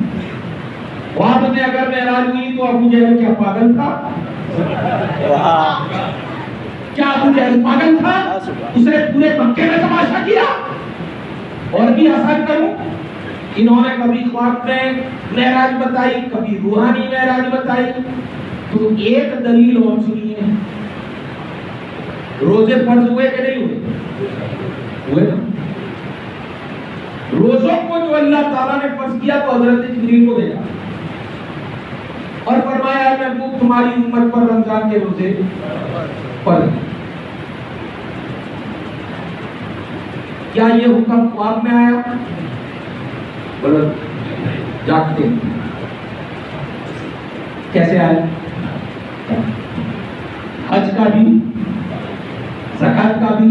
خواب میں اگر معراج ہوئی تو ابو جہل کیا پاگل تھا؟ کیا ابو جہل پاگل تھا؟ اس نے پورے مکے میں تماشا کیا۔ اور بھی آسان کروں، انہوں نے کبھی خواب میں معراج بتائی، کبھی روحانی معراج بتائی، تو ایک دلیل اور سنیے، روزے فرض ہوئے کہ نہیں ہوئے نا؟ روزوں کو جو اللہ تعالیٰ نے فرض کیا تو حضرت جبریل کو بھیجا اور فرمایا محبوب تمہاری امت پر رمضان کے روزے فرض ہیں۔ کیا یہ حکم خواب میں آیا؟ بولو جاگتے کیسے آئے؟ حج کا بھی، زکات کا بھی،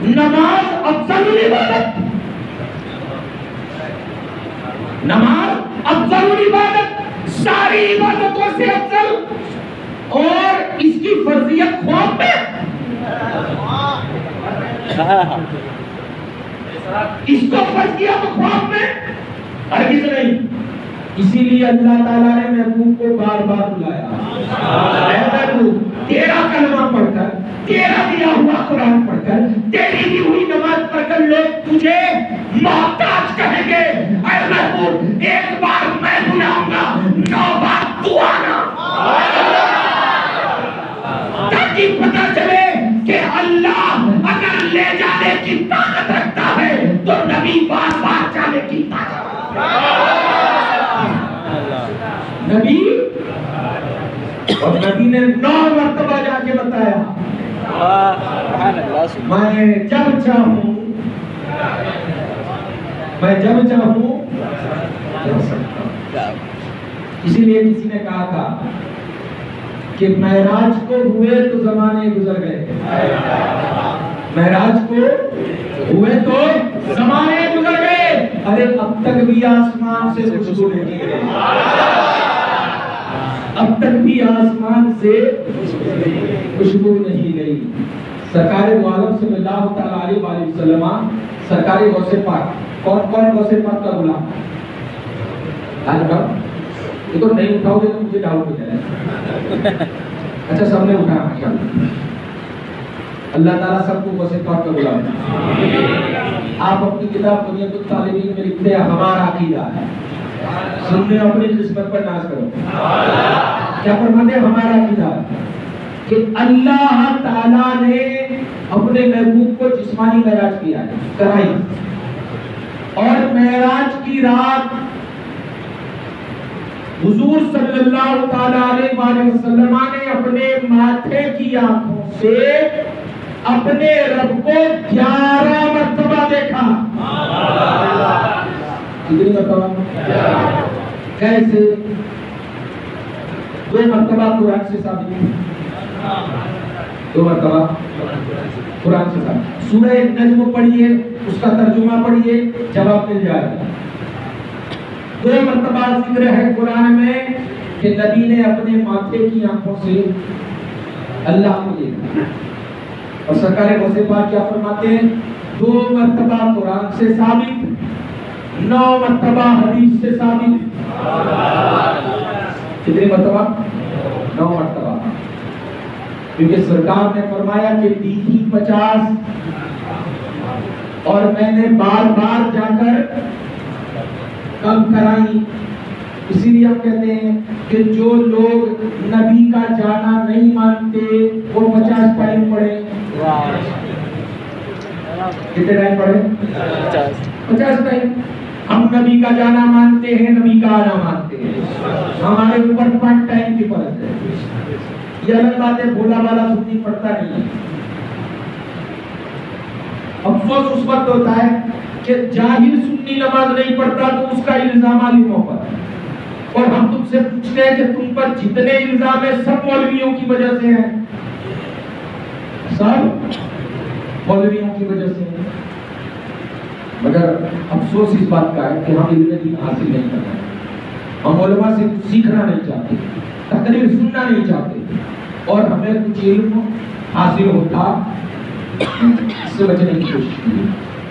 نماز افضل عبادت، نماز افضل عبادت، ساری عبادتوں سے افضل، اور اس کی فرضیت خواب میں، اس کو فرض کیا تو خواب میں ہرگز نہیں۔ اسی لیے اللہ تعالیٰ نے محبوب کو بار بار بلایا، اے محبوب تیرا کلمہ پڑھ کر، تیرا دیا ہوا قرآن پڑھ کر، تیری دی ہوئی نماز پڑھ کر لوگ تجھے محتاج کہیں گے، اے محبوب ایک بار میں بلاؤں گا، 9 بار تو آنا، تاکہ پتہ چلے کہ اللہ اگر اور نبی نے 9 مرتبہ جا کے بتایا میں جب چاہوں جا سکتا ہوں۔ اسی لیے کسی نے کہا تھا کہ معراج کو ہوئے تو زمانے گزر گئے، معراج کو ہوئے تو زمانے گزر گئے، ارے اب تک بھی آسمان سے خوشبو نہیں گئی، اب تک بھی آسمان سے خوشبو نہیں گئی۔ سرکار دو عالم صلی اللہ تعالی علیہ وآلہ وسلم، سرکار غوث پاک، کون غوث پاک کا غلام؟ آج بتاؤ، یہ تو نہیں اٹھاؤ گے تو مجھے ڈاؤٹ ہو جائے گا۔ اچھا سب نے اٹھایا ماشاءاللہ، اللہ تعالیٰ سب کو غوث پاک کا غلام ہے۔ آپ اپنی کتاب بنیاد الطالبین میں لکھتے ہیں ہمارا عقیدہ ہے، سننے اپنی قسمت پر ناز کرو، کیا فرماتے ہیں ہمارا عقیدہ ہے کہ اللہ تعالیٰ نے اپنے محبوب کو جسمانی معراج کیا ہے، کرائی، اور معراج کی رات حضور صلی اللہ تعالیٰ علیہ وآلہ وسلم نے اپنے ماتھے کی آنکھوں سے اپنے رب کو 11 مرتبہ دیکھا۔ کتنی مرتبہ؟ کیسے؟ 2 مرتبہ قرآن سے ثابت ہے، 2 مرتبہ قرآن سے ثابت۔ سورہ نجم پڑھیے، اس کا ترجمہ پڑھیے، جواب مل جائے گا۔ 2 مرتبہ ذکر ہے قرآن میں کہ نبی نے اپنے ماتھے کی آنکھوں سے اللہ کو دیکھا، اور سرکار غوث پاک کیا فرماتے ہیں؟ 2 مرتبہ قرآن سے ثابت، 9 مرتبہ حدیث سے ثابت۔ کتنی مرتبہ؟ 9 مرتبہ، کیونکہ سرکار نے فرمایا کہ دی تھی 50، اور میں نے بار بار جا کر کم کرائی۔ اسی لیے ہم کہتے ہیں کہ جو لوگ نبی کا جانا نہیں مانتے وہ 50 ٹائم پڑھیں۔ کتنے ٹائم پڑھیں؟ 50 ٹائم۔ ہم نبی کا جانا مانتے ہیں، نبی کا آنا مانتے ہیں، ہمارے اوپر 5 ٹائم کی فرض ہے۔ یہ الگ بات ہے، بھولا والا سنی پڑھتا نہیں ہے۔ افسوس اس وقت ہوتا ہے کہ جاہل سنی نماز نہیں پڑھتا تو اس کا الزام عالموں پر، اور ہم تم سے پوچھتے ہیں کہ تم پر جتنے الزام ہیں سب مولویوں کی وجہ سے ہیں، سب مولویوں کی وجہ سے ہیں۔ مگر افسوس اس بات کا ہے کہ ہم علم دین حاصل نہیں کر رہے، ہم علماء سے کچھ سیکھنا نہیں چاہتے، تقریر سننا نہیں چاہتے، اور ہمیں کچھ علم حاصل ہوتا اس سے بچنے کی کوشش کی۔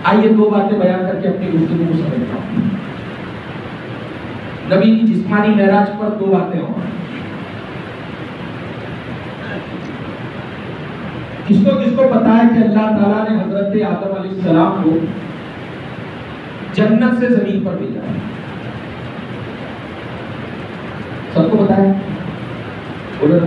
آئیے 2 باتیں بیان کر کے اپنی گفتگو کو سمجھتا ہوں۔ نبی کی جسمانی معراج پر 2 باتیں ہوں۔ کس کو پتا ہے کہ اللہ تعالیٰ نے حضرت آدم علیہ السلام کو جنت سے زمین پر بھیجا ہے؟ سب کو پتا ہے؟ بولو۔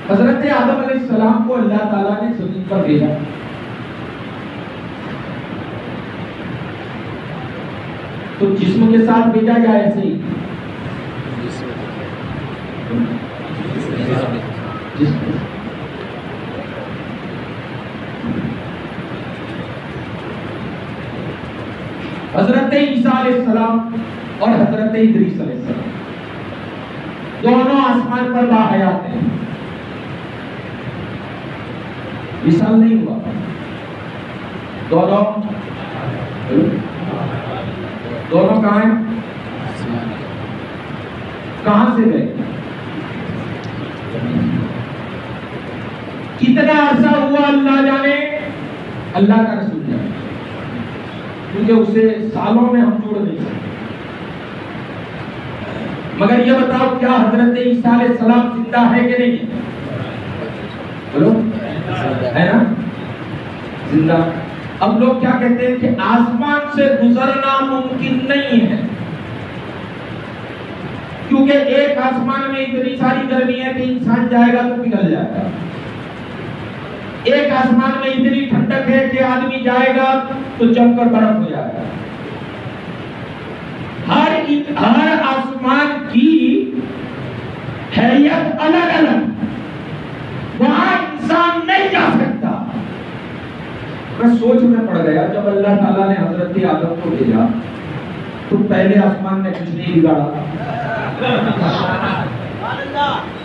حضرت آدم علیہ السلام کو اللہ تعالیٰ نے زمین پر بھیجا، تو جسم کے ساتھ بھیجا یا ایسے ہی؟ حضرت عیسیٰ علیہ السلام اور حضرت ادریس علیہ السلام دونوں آسمان پر باحیات ہیں، وصال نہیں ہوا، دونوں کہاں ہیں؟ کہاں سے گئے؟ کتنا عرصہ ہوا اللہ جانے، اللہ کا رسول جانے، کیونکہ اسے سالوں میں ہم جوڑ نہیں سکتے۔ مگر یہ بتاؤ کیا حضرت عیسیٰ علیہ السلام زندہ ہے کہ نہیں ہے؟ بولو، ہے نا؟ زندہ۔ اب لوگ کیا کہتے ہیں کہ آسمان سے گزرنا ممکن نہیں ہے، کیونکہ ایک آسمان میں اتنی ساری گرمی ہے کہ انسان جائے گا تو پگھل جائے گا، ایک آسمان میں اتنی ٹھنڈک ہے کہ آدمی جائے گا تو جم کر برف ہو جائے گا،
ہر آسمان کی حیت الگ الگ، وہاں انسان نہیں جا سکتا۔ میں سوچ میں پڑ گیا، جب اللہ تعالیٰ نے حضرت آدم کو بھیجا تو پہلے آسمان نے کچھ نہیں بگاڑا،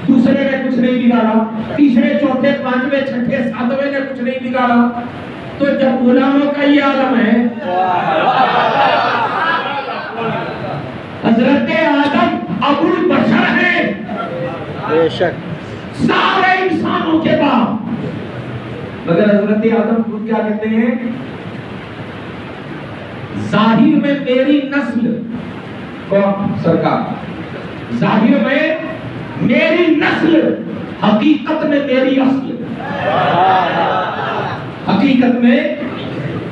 دوسرے نے کچھ نہیں بگاڑا، تیسرے چوتھے پانچویں چھٹے ساتویں نے کچھ نہیں بگاڑا، تو جب غلاموں کا یہ عالم ہے، حضرت آدم ابو البشر ہے، بے شک سارے انسانوں کے باپ، مگر حضرت آدم خود کیا کہتے ہیں؟ ظاہر میں میری نسل، کون؟ سرکار، ظاہر میں میری نسل، حقیقت میں میری اصل، حقیقت میں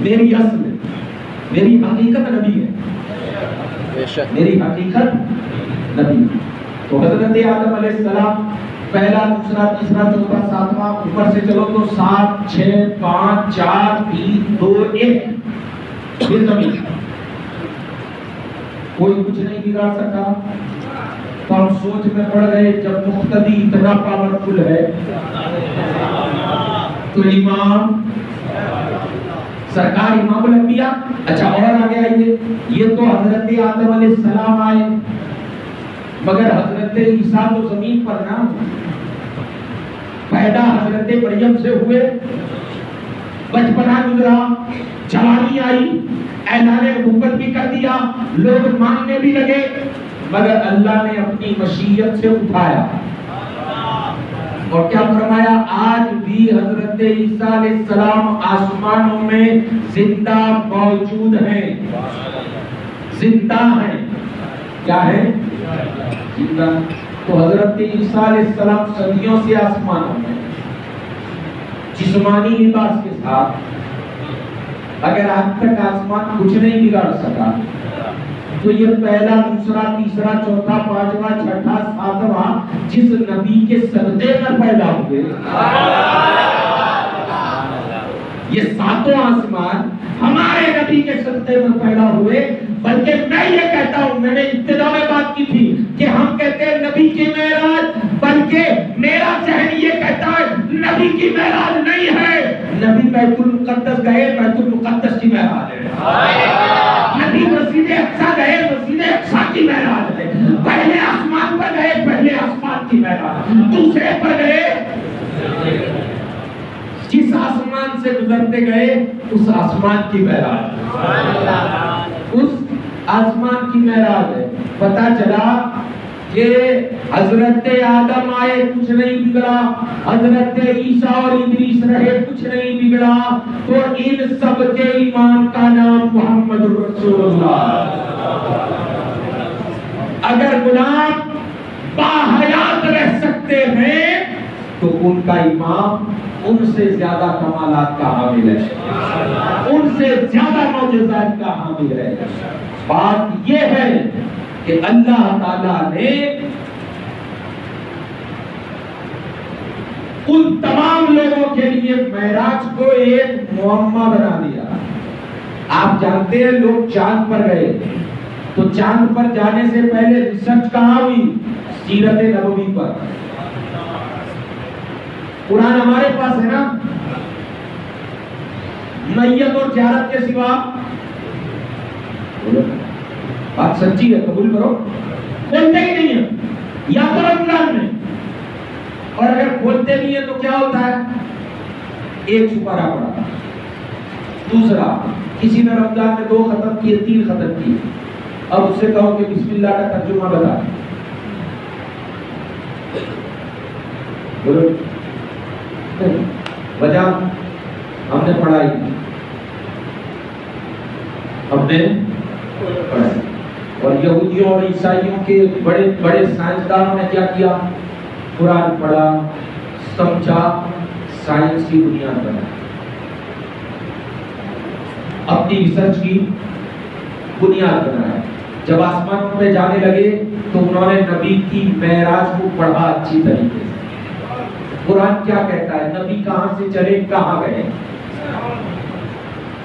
میری اصل، میری حقیقت نبی ہے، میری حقیقت نبی۔ تو حضرت آدم علیہ السلام پہلا، دوسرا، تیسرا، چوتھا، ساتواں، اوپر سے چلو تو 7 6 5 4 3 2 1، یہ زمین، کوئی کچھ نہیں بگاڑ سکا۔ تو ہم سوچ میں پڑ گئے، جب مقتدی اتنا پاورفل ہے تو امام، سرکار امام الانبیاء۔ اچھا اور آگے آئیے، یہ تو حضرت آدم علیہ السلام آئے، مگر حضرت عیسیٰ تو زمین پر نہ پیدا حضرت مریم سے ہوئے، بچپنا گزرا، جوانی آئی، اعلان نبوت بھی کر دیا، لوگ ماننے بھی لگے، مگر اللہ نے اپنی مشیت سے اٹھایا اور کیا فرمایا؟ آج بھی حضرت عیسیٰ علیہ السلام آسمانوں میں زندہ موجود ہیں، زندہ ہیں، کیا ہے؟ زندہ۔ تو حضرت عیسیٰ علیہ السلام صدیوں سے آسمانوں میں جسمانی لباس کے ساتھ، اگر آج تک آسمان کچھ نہیں بگاڑ سکا تو یہ پہلا، دوسرا، تیسرا، چوتھا، پانچواں، چھٹا، ساتواں جس نبی کے صدقے میں پیدا ہوئے، یہ ساتوں آسمان ہمارے نبی کے صدقے میں پیدا ہوئے۔ بلکہ میں یہ کہتا ہوں، میں نے ابتدا میں بات کی تھی کہ ہم کہتے ہیں نبی کی معراج، بلکہ میرا ذہن یہ کہتا ہے نبی کی معراج نہیں ہے، نبی بیت المقدس گئے، بیت المقدس کی معراج ہے، نبی مسجد اقصیٰ گئے، مسجد اقصیٰ کی معراج ہے، پہلے آسمان پر گئے، پہلے آسمان کی معراج، دوسرے پر گئے، جس آسمان سے گزرتے گئے اس آسمان کی معراج، اس آسمان کی معراج ہے۔ پتہ چلا کہ حضرت آدم آئے، کچھ نہیں بگڑا، حضرت عیسیٰ اور ادریس رہے، کچھ نہیں بگڑا، تو ان سب کے ایمان کا نام محمد رسول اللہ۔ اگر غلام باحیات رہ سکتے ہیں تو ان کا امام ان سے زیادہ کمالات کا حامل ہے، ان سے زیادہ معجزات کا حامل ہے۔ بات یہ ہے کہ اللہ تعالیٰ نے ان تمام لوگوں کے لیے معراج کو ایک معمہ بنا دیا۔ آپ جانتے ہیں لوگ چاند پر گئے، تو چاند پر جانے سے پہلے ریسرچ کہاں ہوئی؟ سیرت نبوی پر۔ قرآن ہمارے پاس ہے نا، نیت اور زیارت کے سوا، بات سچی ہے، قبول کرو، کھولتے ہی نہیں ہے، یا تو رمضان میں، اور اگر کھولتے نہیں ہے تو کیا ہوتا ہے؟ ایک سپارہ پڑا، دوسرا کسی نے رمضان میں 2 ختم کیے، 3 ختم کیے، اب اس سے کہو کہ بسم اللہ کا ترجمہ بتا، بولو وجہ ہم نے پڑھائی، ہم نے پڑھائی، اور یہودیوں اور عیسائیوں کے بڑے بڑے سائنسدانوں نے کیا کیا؟ قرآن پڑھا، سمجھا، سائنس کی بنیاد بنا، اپنی ریسرچ کی بنیاد بنایا۔ جب آسمانوں پہ جانے لگے تو انہوں نے نبی کی معراج کو پڑھا اچھی طریقے سے۔ قرآن کیا کہتا ہے؟ نبی کہاں سے چلے، کہاں گئے؟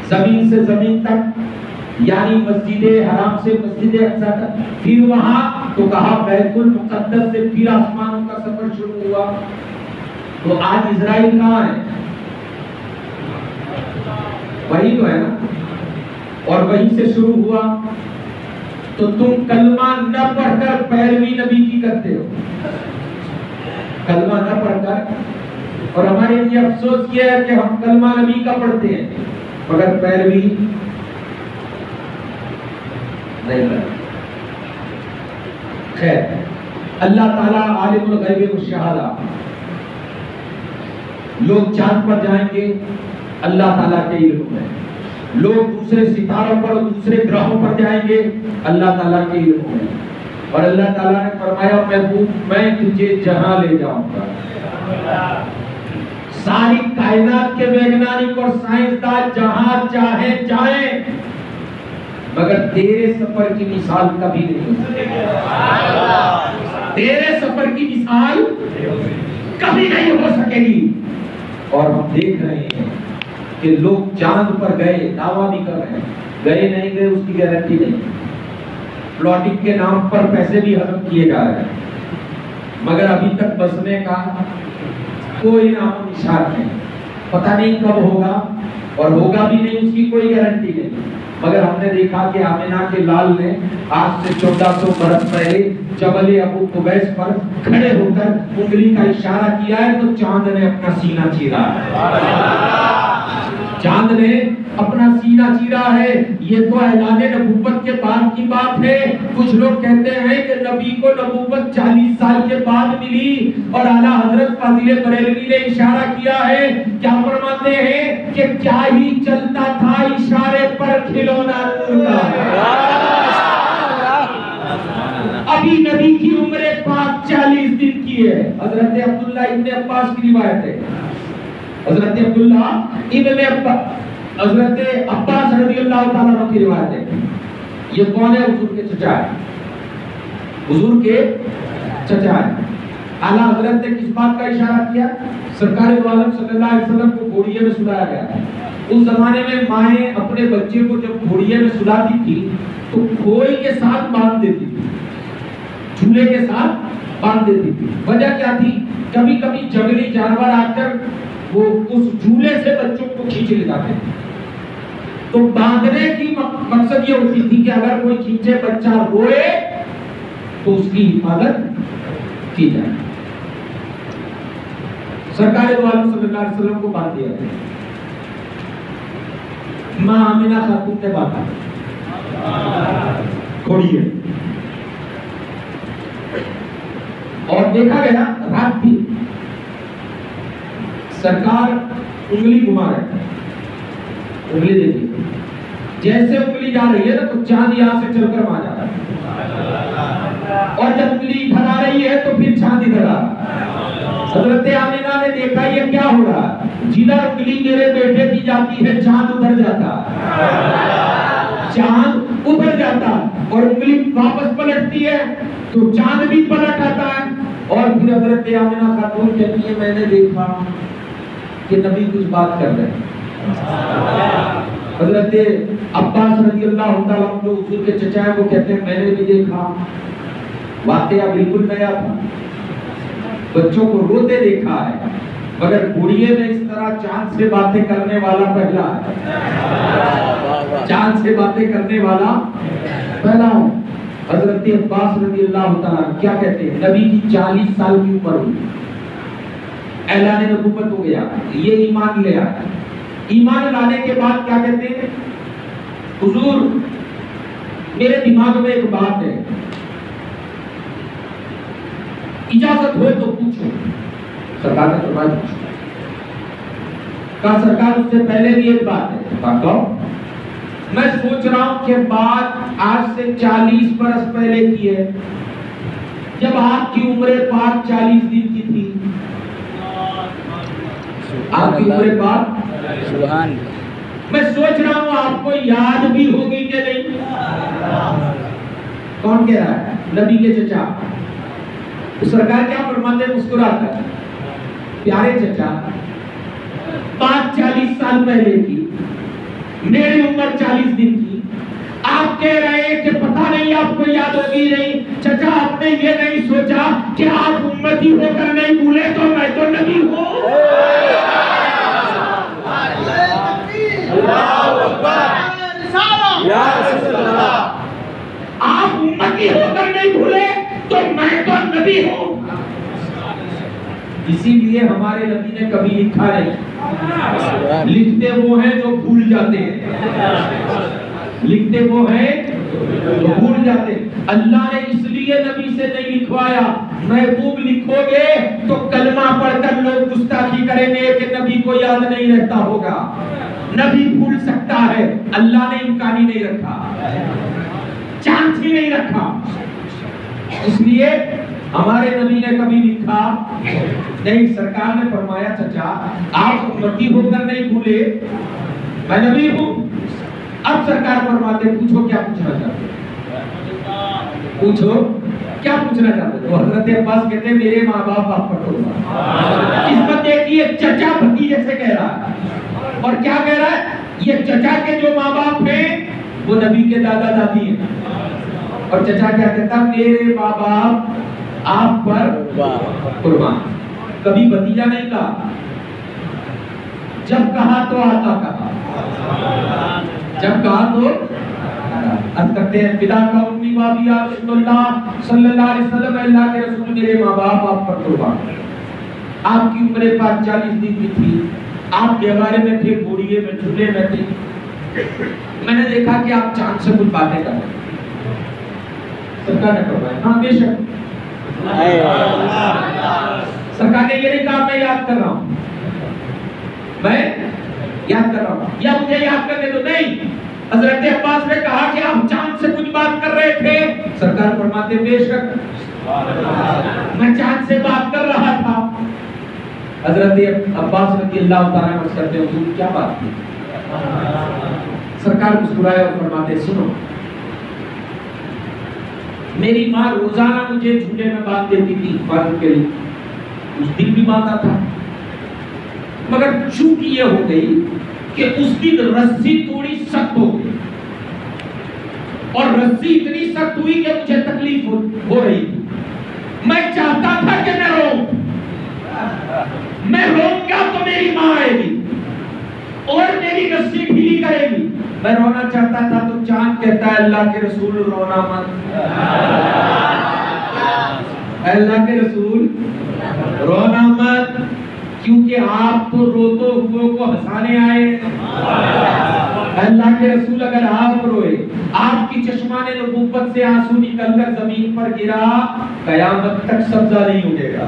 زمین سے زمین تک، یعنی مسجد حرام سے مسجد اقصی تک، پھر وہاں تو کہا بیت المقدس سے پھر آسمانوں کا سفر شروع ہوا. تو آج اسرائیل کہاں ہے؟ وہی تو ہے نا، اور وہیں سے شروع ہوا. تو تم کلمہ نہ پڑھ کر پیروی نبی کی کرتے ہو، کلمہ نہ پڑھ کر. اور ہمارے لیے افسوس یہ ہے کہ ہم کلمہ نبی کا پڑھتے ہیں مگر پیروی نہیں کرتے. خیر، اللہ تعالیٰ عالم الغیب والشہادہ. لوگ چاند پر جائیں گے اللہ تعالیٰ کے علم میں، لوگ دوسرے ستاروں پر دوسرے گرہوں پر جائیں گے اللہ تعالیٰ کے علم میں. اور اللہ تعالیٰ نے فرمایا محبوب میں تجھے جہاں لے جاؤں گا. ساری کائنات کے ویگنانک اور سائنسدان جہاں چاہیں جائیں مگر تیرے سفر کی مثال کبھی نہیں ہو سکے گی. تیرے سفر کی مثال کبھی نہیں ہو سکے گی. اور ہم دیکھ رہے ہیں کہ لوگ چاند پر گئے، دعویٰ بھی کر رہے ہیں، گئے نہیں گئے اس کی گارنٹی نہیں. پلاٹنگ کے نام پر پیسے بھی ہضم کیے جا رہے ہیں مگر ابھی تک بسنے کا کوئی نام و نشان نہیں. پتہ نہیں کب ہوگا اور ہوگا بھی نہیں، اس کی کوئی گارنٹی نہیں. مگر ہم نے دیکھا کہ آمینہ کے لال نے آج سے 1400 برس پہلے جبل ابو قبیس پر کھڑے ہو کر انگلی کا اشارہ کیا ہے تو چاند نے اپنا سینہ چیرا ہے. چاند نے اپنا سینہ چیرا ہے. یہ تو اعلان نبوت کے بعد کی بات ہے. کچھ لوگ کہتے ہیں کہ نبی کو نبوت 40 سال کے بعد ملی اور اعلیٰ حضرت فاضل بریلوی نے اشارہ کیا ہے. کیا فرماتے ہیں کہ کیا ہی چلتا تھا اشارے پر کھلونا نور کا. ابھی نبی کی عمر پاک 40 دن کی ہے. حضرت عبداللہ ابن عباس کی روایت ہے. حضرت عبداللہ ابن حضرت عباس رضی اللہ تعالیٰ عنہ کی روایت ہے. یہ کون ہے؟ حضور کے چچا ہے. حضور کے چچا ہے. اعلیٰ حضرت نے کس بات کا اشارہ کیا؟ سرکار دو عالم صلی اللہ علیہ وسلم کو گھوڑیے میں سلایا گیا. اس زمانے میں مائیں اپنے بچے کو جب گھوڑیے میں سلاتی تھی تو کھوئی کے ساتھ باندھ دیتی تھی، جھولے کے ساتھ باندھ دیتی تھی. وجہ کیا تھی؟ کبھی کبھی جنگلی جانور آ کر وہ اس جھولے سے بچوں کو کھینچ لے جاتے ہیں. تو باندھنے کی مقصد یہ ہوتی تھی کہ اگر کوئی کھینچے بچہ روئے تو اس کی حفاظت کی جائے. سرکار دو عالم صلی اللہ علیہ وسلم کو باندھ دیا گیا. ماں آمینہ خاتون نے باندھا کھوڑی ہے اور دیکھا گیا رات بھی سرکار انگلی گھما رہے ہیں. انگلی دیکھیے جیسے انگلی جا رہی ہے نا تو چاند یہاں سے چل کر وہاں جا رہا ہے اور جب انگلی ادھر آ رہی ہے تو پھر چاند ادھر آ رہا ہے. حضرت آمینہ نے دیکھا یہ کیا ہو رہا ہے. جدھر انگلی میرے بیٹے کی جاتی ہے چاند ادھر جاتا، چاند ادھر جاتا اور انگلی واپس پلٹتی ہے تو چاند بھی پلٹ آتا ہے. اور پھر حضرت آمینہ خاتون کہتی ہے میں نے دیکھا کہ نبی کچھ بات کر رہے ہیں. حضرت عباس رضی اللہ تعالیٰ جو حضور کے چچا ہیں وہ کہتے ہیں میں نے بھی دیکھا. واقعہ بالکل نیا تھا. بچوں کو روتے دیکھا ہے مگر گھوڑیے میں اس طرح چاند سے باتیں کرنے والا پہلا ہے. چاند سے باتیں کرنے والا پہلا ہے. حضرت عباس رضی اللہ تعالیٰ کیا کہتے ہیں نبی کی 40 سال کی عمر ہوئی، اعلان نبوت ہو گیا، یہ ایمان لے آیا. ایمان لانے کے بعد کیا کہتے ہیں حضور میرے دماغ میں ایک بات ہے، اجازت ہو تو پوچھو. سرکار نے فرمایا پوچھو. کہا سرکار اس سے پہلے بھی ایک بات ہے. کہا میں سوچ رہا ہوں کہ بات آج سے 40 برس پہلے کی ہے جب آپ کی عمر پاک 40 دن کی تھی. آپ کی عمر پاک سبحان. میں سوچ رہا ہوں آپ کو یاد بھی ہوگی کہ نہیں. کون کہہ رہا ہے؟ نبی کے چچا. سرکار کیا فرماتے ہیں مسکرا کر پیارے چچا بات 40 سال پہلے کی، میری عمر 40 دن کی. آپ کہہ رہے ہیں کہ پتہ نہیں آپ کو یاد ہوگی نہیں، چچا آپ نے یہ نہیں سوچا کہ آپ امتی ہو کر نہیں بھولے تو میں تو نبی ہوں۔ آپ امتی ہو کر نہیں بھولے تو میں تو نبی ہوں۔ اسی لیے ہمارے نبی نے کبھی لکھا نہیں، لکھتے وہ ہیں جو بھول جاتے ہیں، لکھتے وہ ہیں جو بھول جاتے ہیں۔ اللہ نے اس لیے نبی سے نہیں لکھوایا، محبوب لکھو گے تو کلمہ پڑھ کر لوگ گستاخی کریں گے کہ نبی کو یاد نہیں رہتا ہوگا، نبی بھول سکتا ہے۔ اللہ نے امکان ہی نہیں رکھا، چانس ہی نہیں رکھا، اس لیے ہمارے نبی نے کبھی لکھا نہیں۔ سرکار نے فرمایا چچا آپ امتی ہو کر نہیں بھولے، میں نبی ہوں۔ اب سرکار فرماتے پوچھو کیا پوچھنا چاہتے ہو، پوچھو کیا پوچھنا چاہتے ہو۔ حضرت عباس کہتے ہیں میرے ماں باپ آپ پر ہوگا۔ قسمت دیکھیے چچا بھتیجے سے کہہ رہا ہے، اور کیا کہہ رہا ہے، یہ چچا کے جو ماں باپ ہیں وہ نبی کے دادا دادی ہیں، اور چچا کیا کہتا میرے ماں باپ آپ پر قربان۔ کبھی بھتیجا نہیں کہا، جب کہا تو آقا کہا، جب کہا تو عرض کرتے ہیں فدا کا امی بابی یا رسول اللہ صلی اللہ علیہ وسلم، اللہ کے رسول میرے ماں باپ آپ پر قربان۔ آپ کی عمر پاک 40 دن کی تھی، آپ دیوارے میں تھے، بوڑھیے میں، جھولے میں تھے، میں نے دیکھا کہ آپ چاند سے کچھ باتیں کر رہے ہیں۔ سرکار نے فرمایا ہاں بے شک۔ سرکار نے یہ نہیں کہا میں یاد کر رہا ہوں، میں یاد کر رہا ہوں یا مجھے یاد کرنے دو، نہیں۔ حضرت عباس نے کہا کہ آپ چاند سے کچھ بات کر رہے تھے، سرکار فرماتے بے شک میں چاند سے بات کر رہا تھا۔ حضرت عباس رضی اللہ تعالیٰ عنہ کرتے ہیں حضور کیا بات کی؟ سرکار مسکرائے اور فرماتے سنو، میری ماں روزانہ مجھے جھولے میں باندھ دیتی تھی حفاظت کے لیے، اس دن بھی باندھا تھا، مگر چونکہ یہ ہو گئی کہ اس دن رسی تھوڑی سخت ہو گئی، اور رسی اتنی سخت ہوئی کہ مجھے تکلیف ہو رہی تھی، میں چاہتا تھا کہ میں روؤں گا تو میری ماں آئے گی اور میری رسی ڈھیلی کرے گی، میں رونا چاہتا تھا تو چاند کہتا ہے اللہ کے رسول رونا مت، اللہ کے رسول رونا مت، کیونکہ آپ تو روتو ہوئے کو ہنسانے آئے۔ اللہ کے رسول اگر آپ روئے، آپ کی چشمان نبوت سے آنسو نکل کر زمین پر گرا، قیامت تک سبزہ نہیں اگے گا۔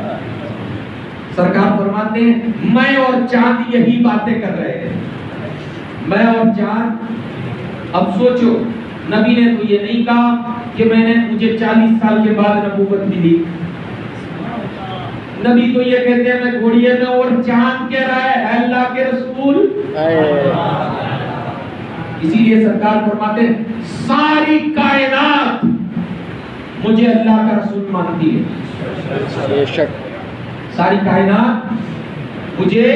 سرکار فرماتے ہیں میں اور چاند یہی باتیں کر رہے ہیں، میں اور چاند۔ اب سوچو نبی نے تو یہ نہیں کہا کہ میں نے مجھے 40 سال کے بعد نبوت ملی، نبی تو یہ کہتے ہیں میں گھوڑیے میں، اور چاند کہہ رہا ہے اے اللہ کے رسول۔ اسی لیے سرکار فرماتے ہیں ساری کائنات مجھے اللہ کا رسول مانتی ہے، ساری کائنات مجھے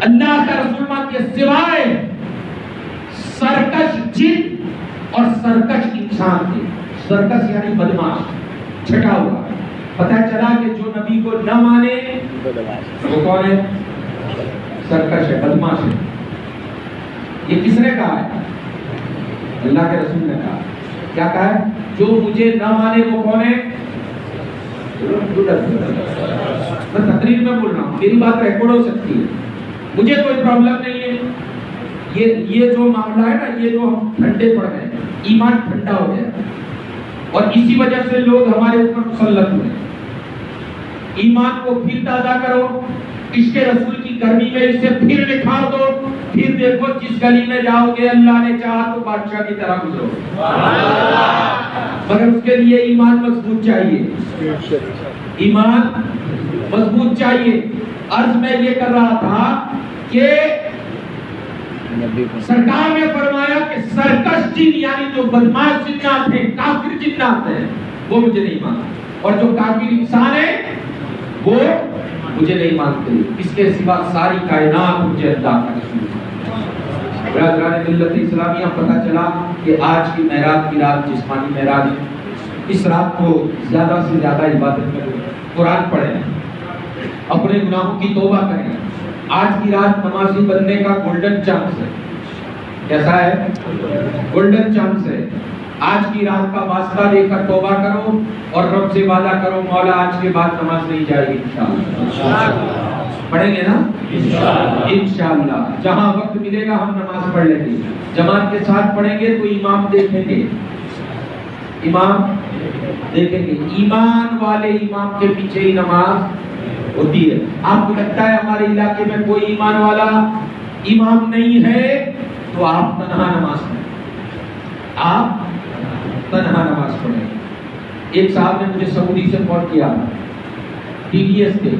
اللہ کا رسول مانتی ہے، سوائے سرکش جن اور سرکش انسان کے۔ سرکش یعنی بدماش، چھٹا ہوا۔ پتہ چلا کہ جو نبی کو نہ مانے وہ کون ہے؟ سرکش ہے، بدماش ہے۔ یہ کس نے کہا ہے؟ اللہ کے رسول نے کہا۔ کیا کہا ہے؟ جو مجھے نہ مانے وہ کون ہے؟ میں تقریر میں بول رہا ہوں، میری بات ریکارڈ ہو سکتی ہے، مجھے کوئی پرابلم نہیں ہے۔ یہ جو معاملہ ہے نا، یہ جو ہم ٹھنڈے پڑ گئے، ایمان ٹھنڈا ہو گیا، اور اسی وجہ سے لوگ ہمارے اوپر مسلط ہوئے۔ ایمان کو پھر تازہ کرو، عشق رسول کی گرمی میں اسے پھر نکھار دو، پھر دیکھو جس گلی میں جاؤ گے اللہ نے چاہا تو بادشاہ کی طرح گزرو، مگر اس کے لیے ایمان مضبوط چاہیے، ایمان مضبوط چاہیے۔ عرض میں یہ کر رہا تھا کہ سرکار نے فرمایا کہ سرکش جن یعنی جو بدماش جنات ہیں، کافر جنات ہیں، وہ مجھے نہیں مانتے، اور جو کافر انسان ہے وہ مجھے نہیں مانتے، اس کے سوا ساری کائنات مجھے اللہ کا رسول
برادران ملت اسلامیہ، پتہ چلا کہ آج کی معراج کی رات جسمانی معراج ہے۔ اس رات کو زیادہ سے زیادہ عبادت کریں، قرآن پڑھیں، اپنے گناہوں کی توبہ کریں۔ آج کی رات نمازی بننے کا گولڈن چانس ہے۔ کیسا ہے؟ گولڈن چانس ہے۔ آج کی رات کا واسطہ دے کر توبہ کرو اور رب سے وعدہ کرو، مولا آج کے بعد نماز نہیں جائے گی انشاءاللہ۔ پڑھیں گے نا انشاءاللہ، جہاں وقت ملے گا ہم نماز پڑھ لیں گے، جماعت کے ساتھ پڑھیں گے تو امام دیکھیں گے، امام دیکھیں گے، ایمان والے امام کے پیچھے ہی نماز ہوتی ہے۔ آپ کو لگتا ہے ہمارے علاقے میں کوئی ایمان والا امام نہیں ہے تو آپ تنہا نماز پڑھیں، آپ تنہا نماز پڑھیں۔ ایک صاحب نے مجھے سعودی سے فون کیا، ٹی ٹی ایس کے،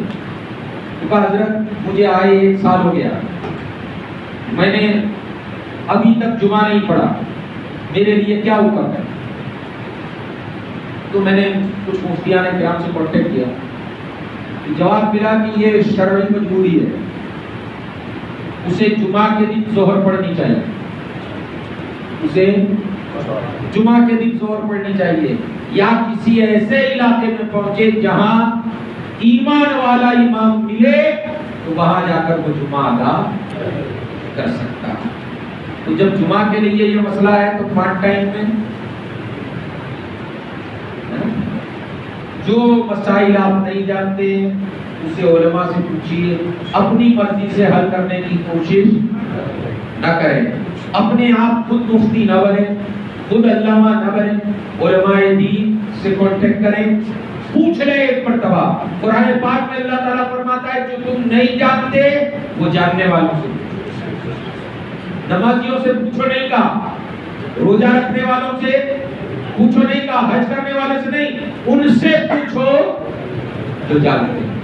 کہا حضرت مجھے آئے 1 سال ہو گیا، میں نے ابھی تک جمعہ نہیں پڑھا، میرے لیے کیا حکم ہے؟ تو میں نے کچھ مفتیان کرام سے کانٹیکٹ کیا، جواب ملا کہ یہ شرعی مجبوری ہے، اسے جمعہ کے دن ظہر پڑھنی چاہیے، اسے جمعہ کے دن ظہر پڑھنی چاہیے، یا کسی ایسے علاقے میں پہنچے جہاں ایمان والا امام ملے تو وہاں جا کر وہ جمعہ ادا کر سکتا ہے۔ تو جب جمعہ کے لیے یہ مسئلہ ہے تو پارٹ ٹائم میں جو مسائل آپ نہیں جانتے اسے علماء سے پوچھیے، اپنی مرضی سے حل کرنے کی کوشش نہ کریں، اپنے آپ خود مفتی نہ بنیں، خود علامہ نہ بنیں، علماء دین سے کانٹیکٹ کریں، پوچھ لیں ایک مرتبہ۔ قرآن پاک میں اللہ تعالیٰ فرماتا ہے جو تم نہیں جانتے وہ جاننے والوں سے پوچھو، نمازیوں سے پوچھو نہیں کہا، روزہ رکھنے والوں سے پوچھو نہیں کہا، حج کرنے والے سے نہیں، ان سے پوچھو جو جانتے ہیں۔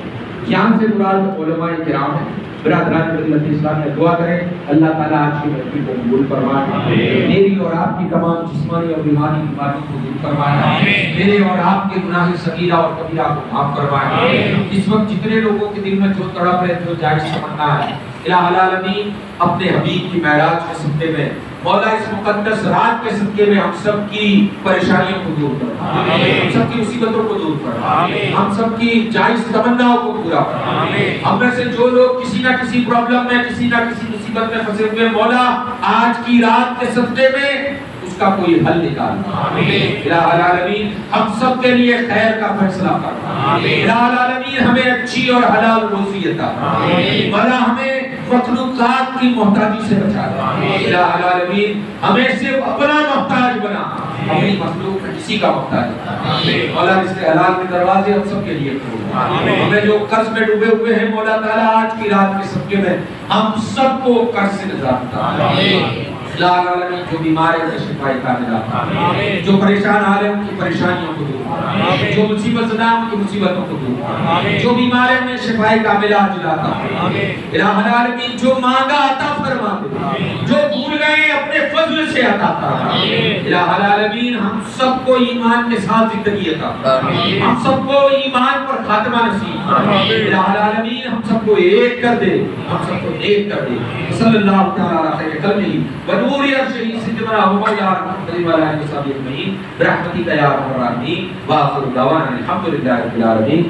یہاں سے مراد علماء کرام ہیں۔ برادران ملت اسلامیہ دعا کریں اللہ تعالیٰ آج کی محفل کو قبول فرمائے، میری اور آپ کی تمام جسمانی اور روحانی بیماریوں کو دور فرمائے، میرے اور آپ کے گناہ صغیرہ اور کبیرہ کو معاف فرمائے۔ اس وقت جتنے لوگوں کے دل میں جو تڑپ ہے، جو جائز تمنا ہے، الہ العالمین اپنے حبیب کی معراج کے صدقے میں، مولا اس مقدس رات کے صدقے میں ہم سب کی پریشانیوں کو دور فرما، ہم سب کی مصیبتوں کو دور فرما، ہم سب کی جائز تمناؤں کو پورا فرما۔ ہم میں سے جو لوگ کسی نہ کسی پرابلم میں، کسی نہ کسی مصیبت میں پھنسے ہوئے، مولا آج کی رات کے صدقے میں اس کا کوئی حل نکالنا۔ الہ العالمین ہم سب کے لیے خیر کا فیصلہ کرنا۔ الہ العالمین ہمیں اچھی اور حلال روزی عطا فرما، مولا ہمیں مخلوقات کی محتاجی سے بچا دے۔ الہ العالمین ہمیں صرف اپنا محتاج بنا، اپنی مخلوق میں کسی کا محتاج بنا۔ مولا اس کے حلال کے دروازے ہم سب کے لیے کھول، ہمیں جو قرض میں ڈوبے ہوئے ہیں مولا تعالیٰ آج کی رات کے صدقے میں ہم سب کو قرض سے نجات عطا۔ الہ العالمین جو بیمار ہیں شفا کاملہ عطا، جو پریشان حال ہیں ان کی پریشانیوں کو دور، جو مصیبت زدہ ان کی مصیبتوں کو دور، جو بیمار ہیں انہیں شفا کاملہ عطا۔ الہ العالمین جو مانگا عطا فرما دے، جو بھول گئے اپنے فضل سے عطا فرما۔ الہ العالمین ہم سب کو ایمان کے ساتھ زندگی عطا، ہم سب کو ایمان پر خاتمہ نصیب۔ الہ العالمین ہم سب کو ایک کر دے، ہم سب کو ایک کر دے۔ صلی اللہ تعالیٰ علیہ خیر قلبہ ونور عرشہ سیدنا مولا محمد وعلی آلہ وصحبہ اجمعین برحمتک یا ارحم الراحمین، وآخر دعوانا الحمد للہ رب العالمین۔